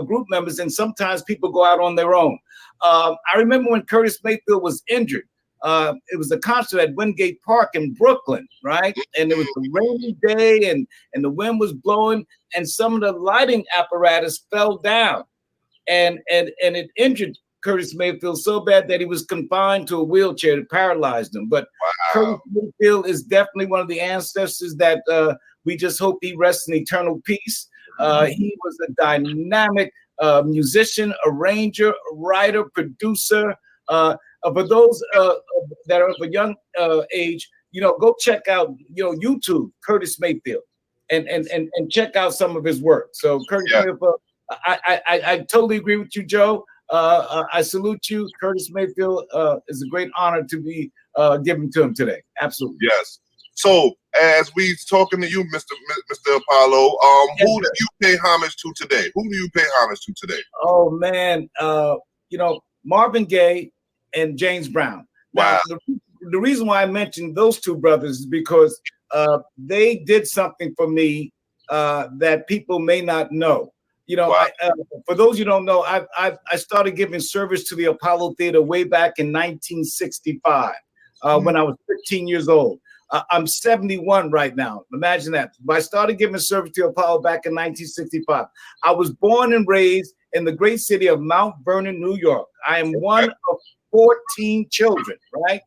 group members, and sometimes people go out on their own. I remember when Curtis Mayfield was injured. It was a concert at Wingate Park in Brooklyn, right? And it was a rainy day, and the wind was blowing, and some of the lighting apparatus fell down, and it injured Curtis Mayfield so bad that he was confined to a wheelchair. It paralyzed him. But wow. Curtis Mayfield is definitely one of the ancestors that we just hope he rests in eternal peace. He was a dynamic musician, arranger, writer, producer. For those that are of a young age, go check out YouTube Curtis Mayfield and check out some of his work. So Curtis Mayfield, I totally agree with you, Joe. I salute you. Curtis Mayfield is a great honor to be given to him today. Absolutely. Yes. So as we talking to you, Mr. Apollo, who do you pay homage to today? Who do you pay homage to today? Oh man, Marvin Gaye and James Brown. Now, wow. The reason why I mentioned those two brothers is because they did something for me that people may not know. Wow. For those you don't know, I started giving service to the Apollo Theater way back in 1965 when I was 15 years old. I'm 71 right now. Imagine that. But I started giving service to Apollo back in 1965. I was born and raised in the great city of Mount Vernon, New York. I am one of 14 children, right?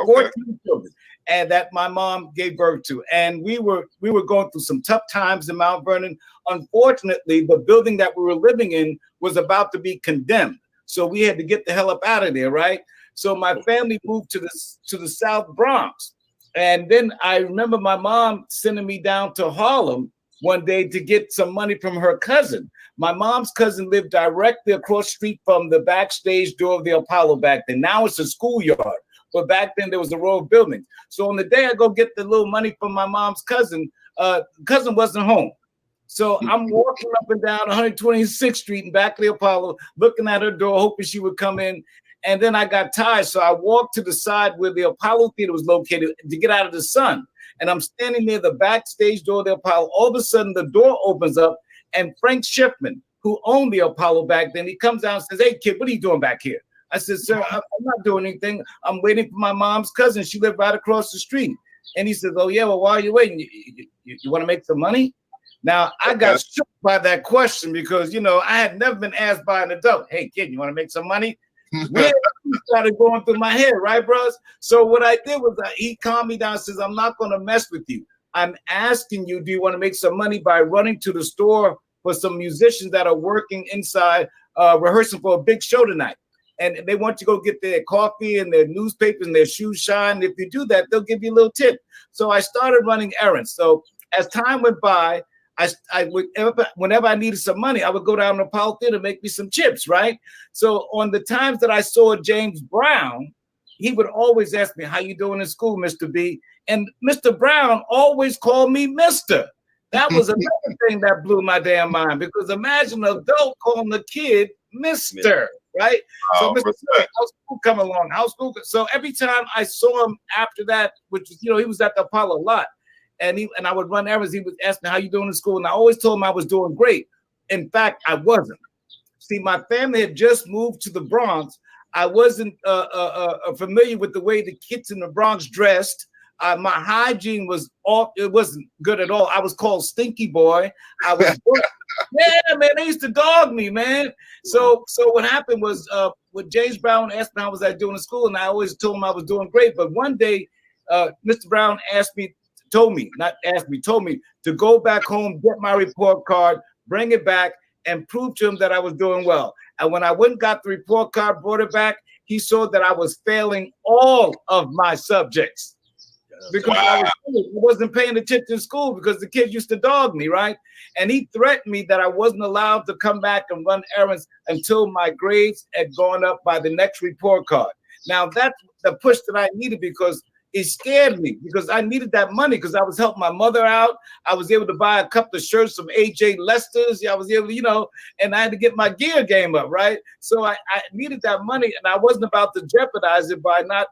Okay. 14 children, and that my mom gave birth to. And we were going through some tough times in Mount Vernon. Unfortunately, the building that we were living in was about to be condemned. So we had to get the hell up out of there, right? So my family moved to the South Bronx. And then I remember my mom sending me down to Harlem one day to get some money from her cousin. My mom's cousin lived directly across the street from the backstage door of the Apollo back then. Now it's a schoolyard, but back then there was a row of buildings. So on the day I go get the little money from my mom's cousin, cousin wasn't home. So I'm walking up and down 126th Street in back of the Apollo, looking at her door, hoping she would come in. And then I got tired, so I walked to the side where the Apollo Theater was located to get out of the sun. And I'm standing near the backstage door of the Apollo. All of a sudden, the door opens up, and Frank Schiffman, who owned the Apollo back then, he comes down and says, "Hey, kid, what are you doing back here?" I said, "Sir, I'm not doing anything. I'm waiting for my mom's cousin. She lived right across the street." And he says, "Oh, yeah, well, why are you waiting? You want to make some money?" Now, I got shook by that question because, I had never been asked by an adult, "Hey, kid, you want to make some money?" Where started going through my head, right, bros? So what I did was he calmed me down and says, "I'm not going to mess with you. I'm asking you, do you want to make some money by running to the store for some musicians that are working inside, rehearsing for a big show tonight? And they want you to go get their coffee and their newspapers and their shoes shine. If you do that, they'll give you a little tip." So I started running errands. So as time went by, whenever I needed some money, I would go down to Apollo Theater to make me some chips, right? So on the times that I saw James Brown, he would always ask me, "How you doing in school, Mr. B?" And Mr. Brown always called me Mr. That was another thing that blew my damn mind, because imagine an adult calling the kid Mr. Right? So Mr. How's school coming along? How's school? So every time I saw him after that, which was, he was at the Apollo a lot, and I would run errands. He would ask me, "How you doing in school?" And I always told him I was doing great. In fact, I wasn't. See, my family had just moved to the Bronx. I wasn't familiar with the way the kids in the Bronx dressed. My hygiene was off. It wasn't good at all. I was called Stinky Boy. I was, yeah, man, they used to dog me, man. So what happened was, when James Brown asked me how was I doing in school, and I always told him I was doing great. But one day, Mr. Brown told me to go back home, get my report card, bring it back, and prove to him that I was doing well. And when I went and got the report card, brought it back, he saw that I was failing all of my subjects. Because I wasn't paying attention in school, because the kids used to dog me, right? And he threatened me that I wasn't allowed to come back and run errands until my grades had gone up by the next report card. Now, that's the push that I needed, because it scared me, because I needed that money, because I was helping my mother out. I was able to buy a couple of shirts from AJ Lester's. I was able to, and I had to get my gear game up, right? So I needed that money, and I wasn't about to jeopardize it by not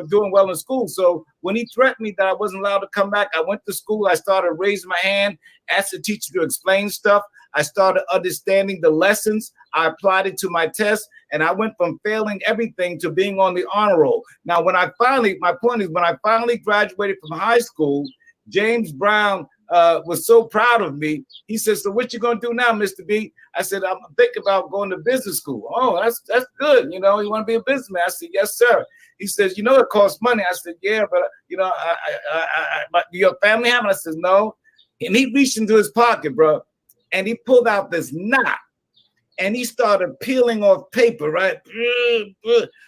doing well in school. So when he threatened me that I wasn't allowed to come back, I went to school. I started raising my hand, asked the teacher to explain stuff. I started understanding the lessons. I applied it to my test, and I went from failing everything to being on the honor roll. Now, my point is, when I finally graduated from high school, James Brown was so proud of me. He said, "So what you gonna do now, Mr. B?" I said, "I'm thinking about going to business school." "Oh, that's good. You want to be a businessman?" I said, "Yes, sir." He says, "It costs money." I said, "Yeah, but but your family have it?" I said, "No." And he reached into his pocket, bro, and he pulled out this knot, and he started peeling off paper, right?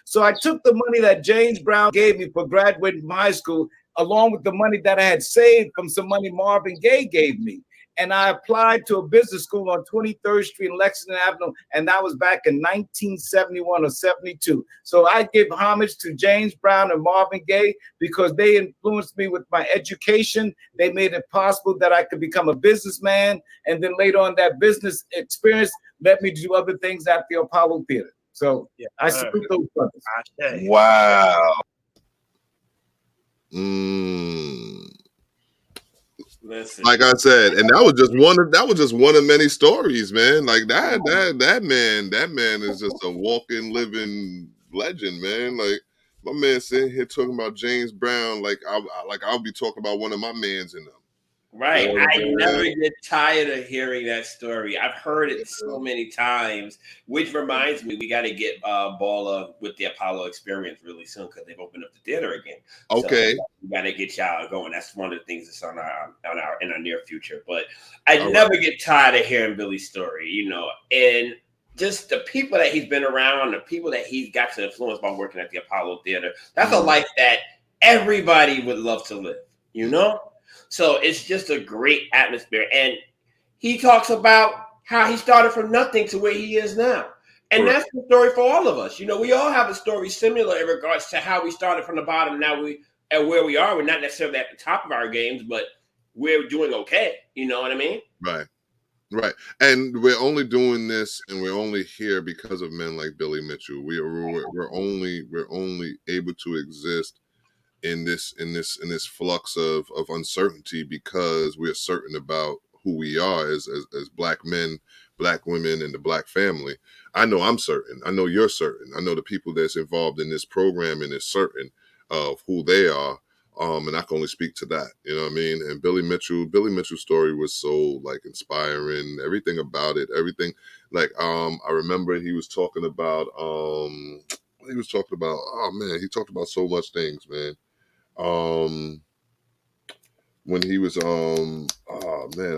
So I took the money that James Brown gave me for graduating from high school, along with the money that I had saved from some money Marvin Gaye gave me, and I applied to a business school on 23rd Street in Lexington Avenue, and that was back in 1971 or 72. So I give homage to James Brown and Marvin Gaye, because they influenced me with my education. They made it possible that I could become a businessman, and then later on, that business experience led me to do other things at the Apollo Theater. So I salute those brothers. Wow. Listen. Like I said, and that was just one of many stories, man. Like that man is just a walking, living legend, man. Like my man sitting here talking about James Brown, like I'll be talking about one of my mans in them. Right. I never get tired of hearing that story. I've heard it so many times, which reminds me, we got to get Baller with the Apollo Experience really soon, because they've opened up the theater again. Okay. So we got to get y'all going. That's one of the things that's in our near future. But I never get tired of hearing Billy's story, and just the people that he's been around, the people that he's got to influence by working at the Apollo Theater. That's a life that everybody would love to live, So it's just a great atmosphere. And he talks about how he started from nothing to where he is now. And that's the story for all of us. We all have a story similar in regards to how we started from the bottom. Now and where we are. We're not necessarily at the top of our games, but we're doing okay. You know what I mean? Right. And we're only doing this, and we're only here because of men like Billy Mitchell. We're only able to exist in this flux of uncertainty, because we're certain about who we are as Black men, Black women, and the Black family. I know I'm certain. I know you're certain. I know the people that's involved in this program and is certain of who they are. And I can only speak to that. You know what I mean? And Billy Mitchell's story was so inspiring. Everything about it. Everything. I remember he was talking about. He talked about so much things, man. When he was I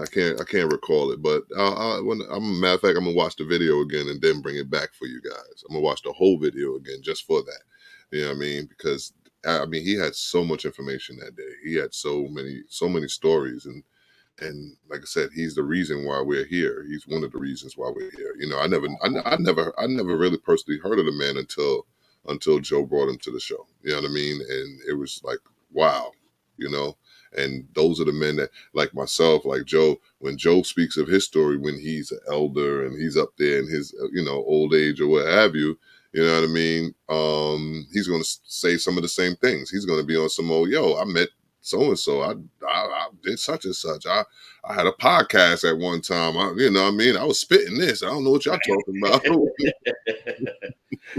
can't recall it, but matter of fact, I'm gonna watch the video again and then bring it back for you guys. I'm gonna watch the whole video again just for that. You know what I mean? Because he had so much information that day. He had so many stories, and like I said, he's the reason why we're here. He's one of the reasons why we're here. I never really personally heard of the man until until Joe brought him to the show. You know what I mean? And it was like, wow, you know. And those are the men that, like myself, like Joe, when Joe speaks of his story, when he's an elder and he's up there in his, old age or what have you, you know what I mean? He's going to say some of the same things. He's going to be on some old, I met so-and-so. I did such and such. I had a podcast at one time. I was spitting this. I don't know what y'all talking about.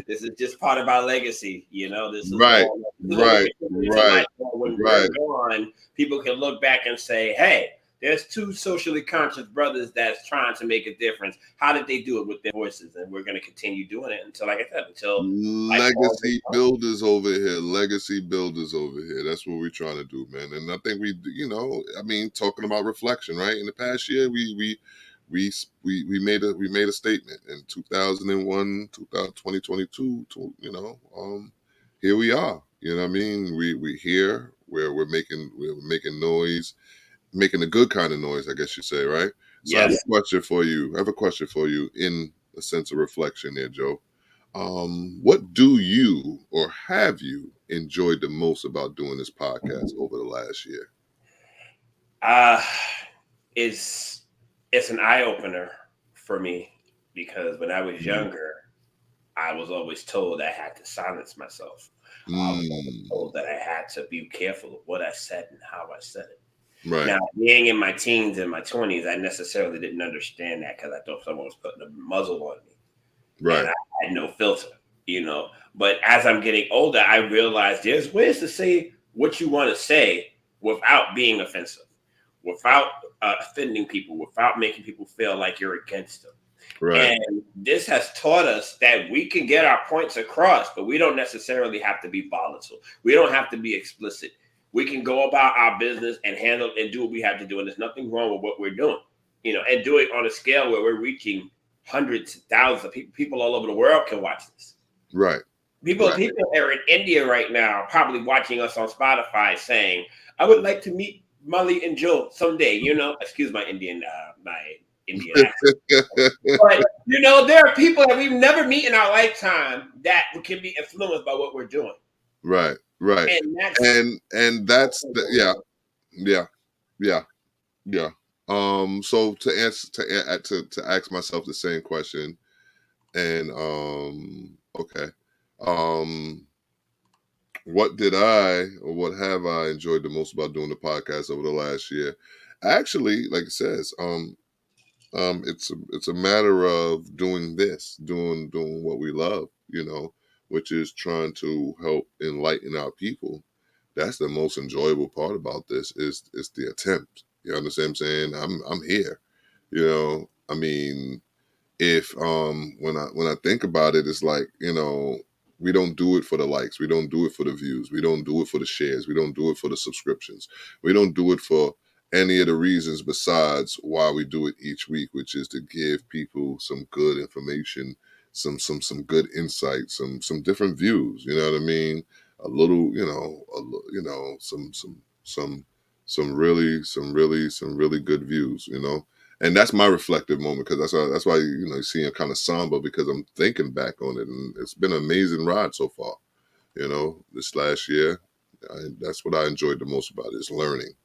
This is just part of our legacy, This is right. When we're gone, people can look back and say, "Hey, there's two socially conscious brothers that's trying to make a difference. How did they do it with their voices?" And we're going to continue doing it until, like I said, legacy builders over here. Legacy builders over here. That's what we're trying to do, man. And I think talking about reflection, right? In the past year, we made a statement in 2001, 2022. Here we are. You know what I mean? We here where we're making noise, making a good kind of noise, I guess you say, right? So yes. I have a question for you in a sense of reflection there, Joe. What do you or have you enjoyed the most about doing this podcast over the last year? It's an eye-opener for me, because when I was younger, I was always told I had to silence myself. I was always told that I had to be careful of what I said and how I said it. Right. Now, being in my teens and my 20s, I necessarily didn't understand that, because I thought someone was putting a muzzle on me. Right. And I had no filter, But as I'm getting older, I realized there's ways to say what you want to say without being offensive, without offending people, without making people feel like you're against them. Right. And this has taught us that we can get our points across, but we don't necessarily have to be volatile. We don't have to be explicit. We can go about our business and handle and do what we have to do. And there's nothing wrong with what we're doing, and do it on a scale where we're reaching hundreds of thousands of people. People all over the world can watch this. Right. People are in India right now, probably watching us on Spotify, saying, "I would like to meet Molly and Joe someday." Excuse my Indian accent. But there are people that we've never met in our lifetime that can be influenced by what we're doing. Right. And that's yeah. So to answer to ask myself the same question, and what did I or what have I enjoyed the most about doing the podcast over the last year? Actually, like it says, it's a matter of doing what we love, which is trying to help enlighten our people. That's the most enjoyable part about this is the attempt. You understand what I'm saying? I'm here. If when I think about it, it's like, we don't do it for the likes, we don't do it for the views, we don't do it for the shares, we don't do it for the subscriptions, we don't do it for any of the reasons besides why we do it each week, which is to give people some good information, some good insight, some different views. You know what I mean? A little, some really good views. And that's my reflective moment, because that's why you see I'm kind of somber, because I'm thinking back on it, and it's been an amazing ride so far. This last year, that's what I enjoyed the most about it, is learning.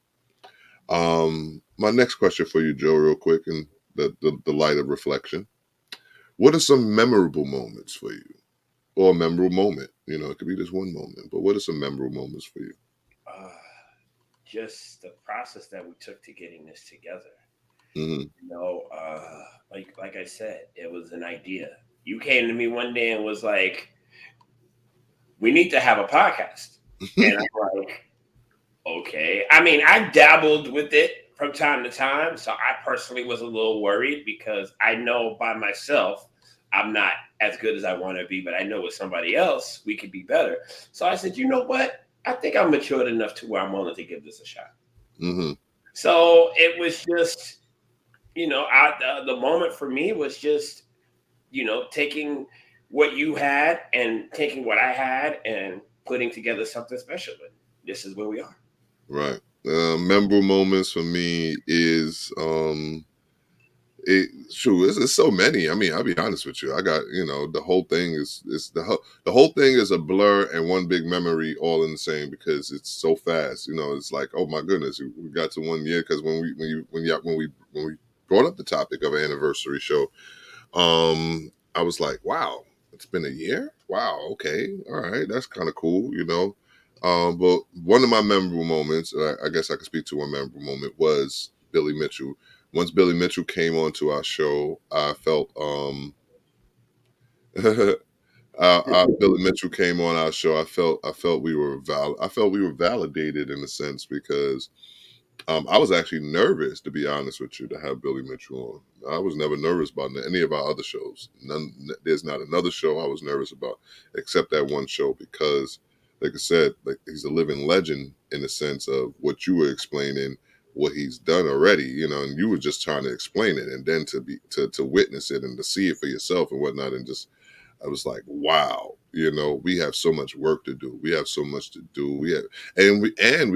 My next question for you, Joe, real quick, in the light of reflection. What are some memorable moments for you? Or a memorable moment? It could be just one moment, but what are some memorable moments for you? Just the process that we took to getting this together. Mm-hmm. Like I said, it was an idea. You came to me one day and was like, "We need to have a podcast." And I'm like, okay. I dabbled with it from time to time. So I personally was a little worried, because I know by myself, I'm not as good as I want to be, but I know with somebody else, we could be better. So I said, you know what? I think I'm matured enough to where I'm willing to give this a shot. Mm-hmm. So it was just, the moment for me was just, taking what you had and taking what I had and putting together something special. And this is where we are. Right. Memorable moments for me is It's so many. I mean, I'll be honest with you. I got, the whole thing is the whole thing is a blur and one big memory all in the same because it's so fast. It's like, oh my goodness, we got to 1 year because when we brought up the topic of an anniversary show, I was like, wow, it's been a year. Wow, okay, all right, that's kind of cool, But one of my memorable moments, I guess I could speak to one memorable moment, was Billy Mitchell. Once Billy Mitchell came onto our show, I felt Billy Mitchell came on our show. I felt we were validated in a sense because I was actually nervous, to be honest with you, to have Billy Mitchell on. I was never nervous about any of our other shows. There's not another show I was nervous about except that one show because, like I said, like he's a living legend in the sense of what you were explaining, what he's done already, and you were just trying to explain it, and then to witness it and to see it for yourself and whatnot, and just I was like, wow, we have so much work to do. We have so much to do. We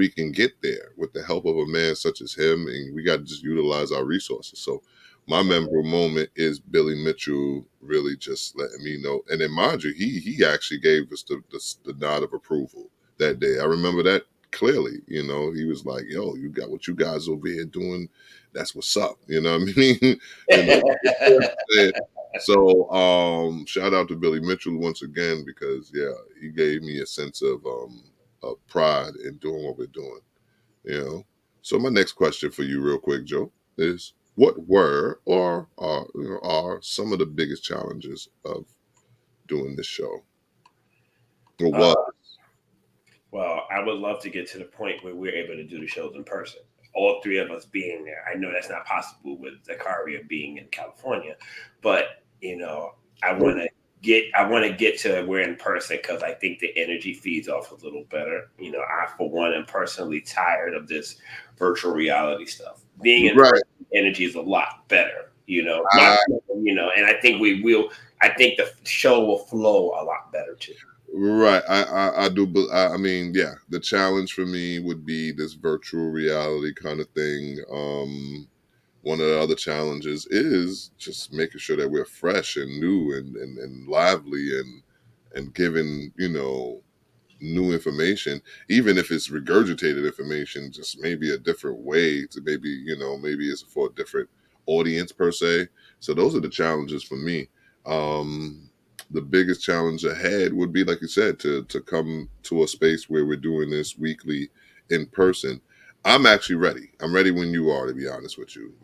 can get there with the help of a man such as him, and we got to just utilize our resources. So my memorable moment is Billy Mitchell really just letting me know. And then mind you, he actually gave us the nod of approval that day. I remember that clearly. He was like, yo, you got what you guys over here doing. That's what's up. You know what I mean? So shout out to Billy Mitchell once again because he gave me a sense of pride in doing what we're doing. So my next question for you real quick, Joe, is what were or are some of the biggest challenges of doing this show? Or what? Well, I would love to get to the point where we're able to do the shows in person. All three of us being there. I know that's not possible with Zakaria being in California, but I want to get to we're in person because I think the energy feeds off a little better. I for one am personally tired of this virtual reality stuff. Being in person, energy is a lot better. And I think I think the show will flow a lot better too. Right. I do. I mean, the challenge for me would be this virtual reality kind of thing. One of the other challenges is just making sure that we're fresh and new and lively and giving, new information, even if it's regurgitated information, just maybe a different way to maybe it's for a different audience per se. So those are the challenges for me. The biggest challenge ahead would be, like you said, to come to a space where we're doing this weekly in person. I'm actually ready. I'm ready when you are, to be honest with you.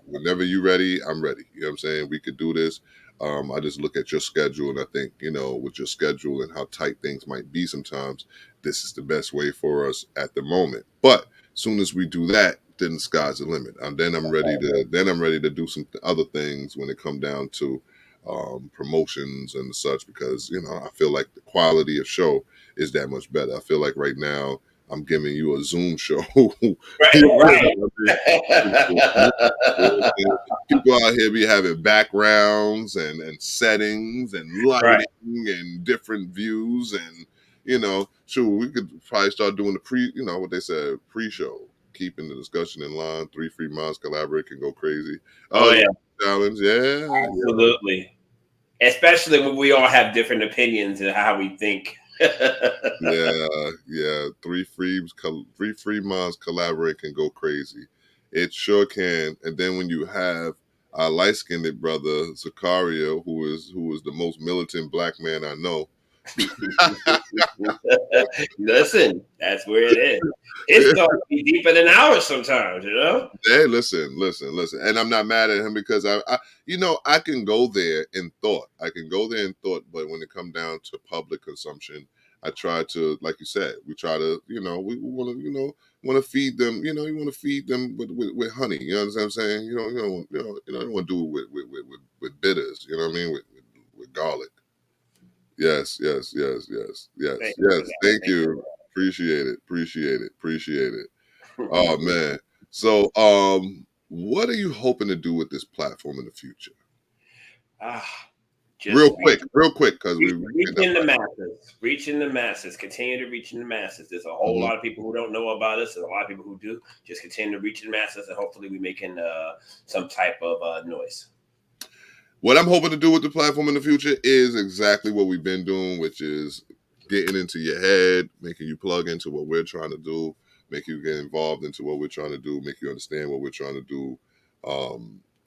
Whenever you're ready, I'm ready. You know what I'm saying? We could do this. I just look at your schedule and I think, with your schedule and how tight things might be sometimes, this is the best way for us at the moment. But as soon as we do that, then the sky's the limit. And then I'm ready to do some other things when it come down to promotions and such, because I feel like the quality of show is that much better. I feel like right now I'm giving you a Zoom show. Right. People out here be having backgrounds and settings and lighting and different views and we could probably start doing the what they said, pre-show, keeping the discussion in line. 3 free minds collaborate can go crazy. Challenge, absolutely. Especially when we all have different opinions and how we think. 3 free minds collaborate can go crazy. It sure can. And then when you have our light-skinned brother Zakaria, who is the most militant black man I know. Listen, that's where it is. It's going to be deeper than ours sometimes, Hey, listen. And I'm not mad at him because I can go there in thought. But when it comes down to public consumption, I try to, like you said, we try to, we want to feed them, you want to feed them with honey. You know what I'm saying? You don't want to do it with bitters. You know what I mean? With garlic. Yes. Thank you. Appreciate it. Oh man. So what are you hoping to do with this platform in the future? Real quick, because reaching the masses, continue to reach the masses. There's a whole lot of people who don't know about us. There's a lot of people who do. Just continue to reach the masses, and hopefully we making some type of noise. What I'm hoping to do with the platform in the future is exactly what we've been doing, which is getting into your head, making you plug into what we're trying to do, make you get involved into what we're trying to do, make you understand what we're trying to do,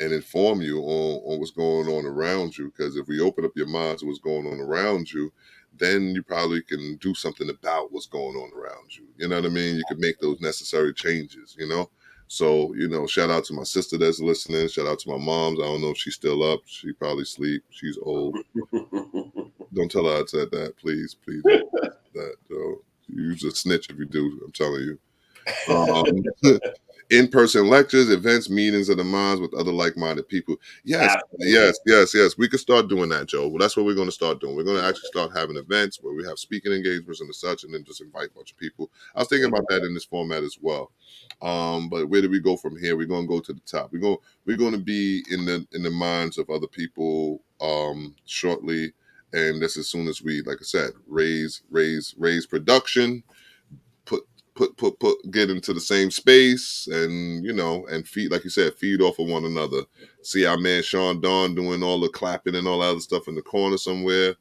and inform you on what's going on around you. Because if we open up your mind to what's going on around you, then you probably can do something about what's going on around you. You know what I mean? You can make those necessary changes, you know? So, you know, shout out to my sister that's listening. Shout out to my moms. I don't know if she's still up. She probably sleep. She's old. Don't tell her I said that, please. Please don't say that. You're a snitch if you do, I'm telling you. In-person lectures, events, meetings of the minds with other like-minded people. Yes. We could start doing that, Joe. Well, that's what we're going to start doing. We're going to actually start having events where we have speaking engagements and such, and then just invite a bunch of people. I was thinking about that in this format as well. But where do we go from here? We're going to go to the top. We're going to be in the minds of other people shortly, and that's as soon as we, like I said, raise production. Get into the same space, and you know, and feed, like you said, feed off of one another. See our man Sean Don doing all the clapping and all that other stuff in the corner somewhere.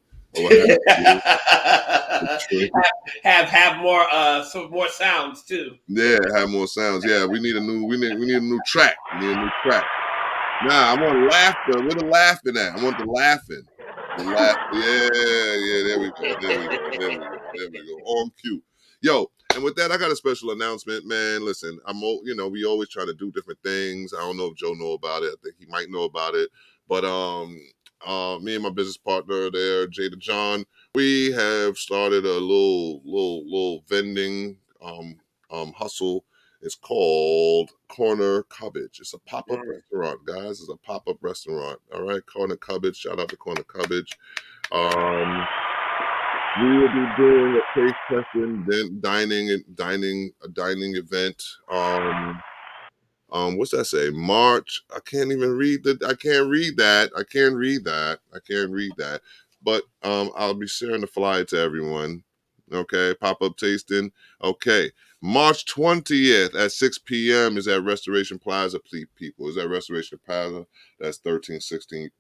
have more some more sounds too. Yeah, have more sounds. Yeah, we need a new track. Nah, I want laughter. Where the laughing at? I want the laughing. Yeah. There we go. On cue. Yo, and with that, I got a special announcement, man. Listen, we always try to do different things. I don't know if Joe know about it. I think he might know about it. But me and my business partner there, Jada John, we have started a little vending hustle. It's called Corner Cubbage. It's a pop-up restaurant, guys. It's a pop-up restaurant. All right, Corner Cubbage. Shout out to Corner Cubbage. We will be doing a taste testing, then dining event. What's that say? March. I can't read that. But I'll be sharing the flyer to everyone. Okay, pop-up tasting. Okay, March 20th at 6 p.m. is at Restoration Plaza, people. Is at Restoration Plaza. That's 1360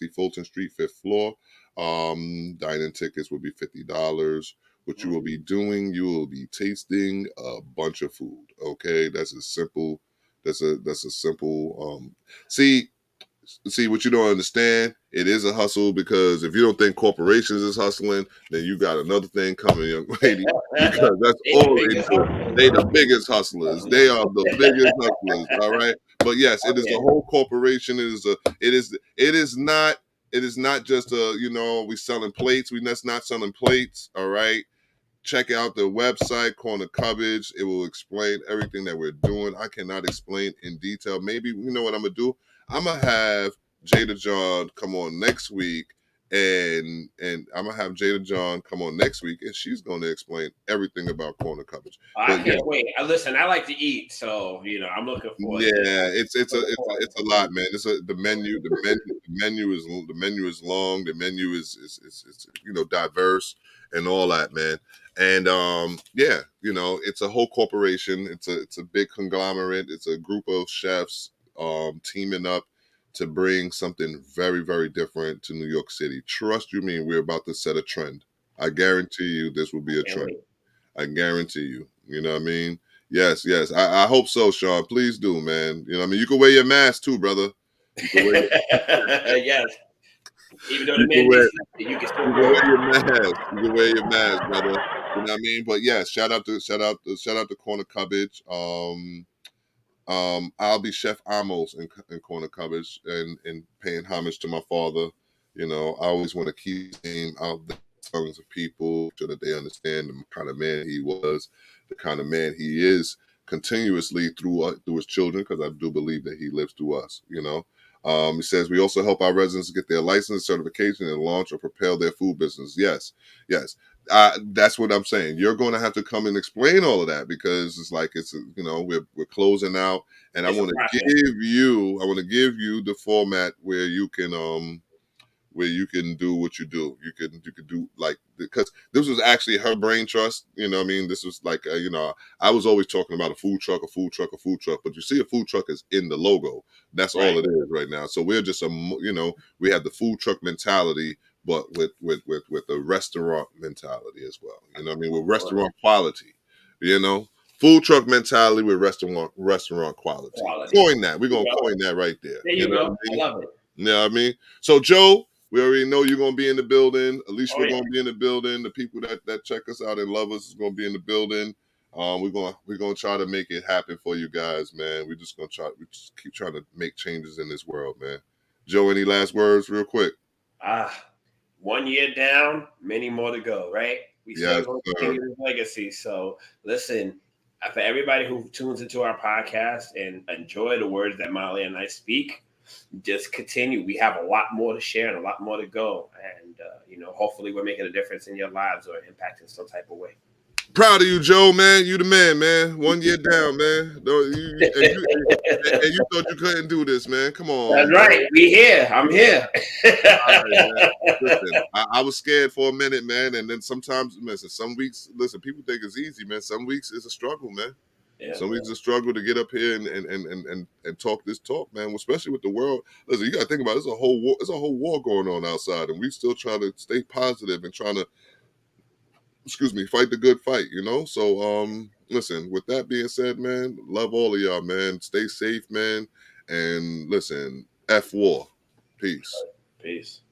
Fulton Street, 5th floor. Dining tickets will be $50. What you will be doing, you will be tasting a bunch of food. Okay, that's a simple. See what you don't understand. It is a hustle, because if you don't think corporations is hustling, then you got another thing coming, young lady. Because that's all they do. They the biggest hustlers. They are the biggest hustlers. All right. But yes, it is a whole corporation. It is not just we selling plates. That's not selling plates. All right. Check out the website, Corner Cubbage. It will explain everything that we're doing. I cannot explain in detail. Maybe, you know what I'm going to do? I'm going to have Jada John come on next week, and I'm going to have Jada John come on next week, and she's going to explain everything about Corner Cubbage. I can't wait. Listen, I like to eat, so, I'm looking forward to it. Yeah, it's a lot, man. The menu is long. The menu is diverse and all that, man. And it's a whole corporation. It's a big conglomerate. It's a group of chefs teaming up to bring something very, very different to New York City. Trust you me, we're about to set a trend. I guarantee you this will be a trend. I guarantee you. You know what I mean? Yes. I hope so, Sean. Please do, man. You know what I mean? You can wear your mask too, brother. Yes. Even though you can still wear your mask. You can wear your mask, brother. You know what I mean? But yeah, shout out to Corner Cubbage. I'll be Chef Amos in Corner Cubbage and paying homage to my father. I always want to keep him out there tongues of people so that they understand the kind of man he was, the kind of man he is continuously through his children, because I do believe that he lives through us. He says we also help our residents get their license, certification, and launch or propel their food business. Yes. That's what I'm saying. You're going to have to come and explain all of that, because it's like we're closing out, and I want to give you the format where you can where you can do what you do. You could do like, because this was actually her brain trust. You know what I mean? This was like, you know, I was always talking about a food truck, but you see a food truck is in the logo. That's all it is right now. So we're just you know, we have the food truck mentality, but with a restaurant mentality as well. You know what I mean? With restaurant quality, you know, food truck mentality with restaurant quality. Coin that. We're gonna coin that right there. There you go. I love it. You know what I mean? So Joe, we already know you're gonna be in the building. Alicia, we're gonna be in the building. The people that check us out and love us is gonna be in the building. We're gonna try to make it happen for you guys, man. We just keep trying to make changes in this world, man. Joe, any last words, real quick? 1 year down, many more to go, right? We still going to continue this legacy. So listen, for everybody who tunes into our podcast and enjoy the words that Molly and I speak, just continue. We have a lot more to share and a lot more to go. And, you know, hopefully we're making a difference in your lives or impacting some type of way. Proud of you, Joe, man. You the man. 1 year down, man. And you thought you couldn't do this, man. Come on. That's right. We here. I'm here. Right, listen, I was scared for a minute, man. And then sometimes, some weeks, people think it's easy, man. Some weeks it's a struggle, man. Yeah, some weeks it's a struggle to get up here and talk this talk, man. Especially with the world. Listen, you got to think about it. There's a whole war going on outside, and we still trying to stay positive and trying to, fight the good fight, you know? So, listen, with that being said, man, love all of y'all, man. Stay safe, man. And listen, F war. Peace. Peace.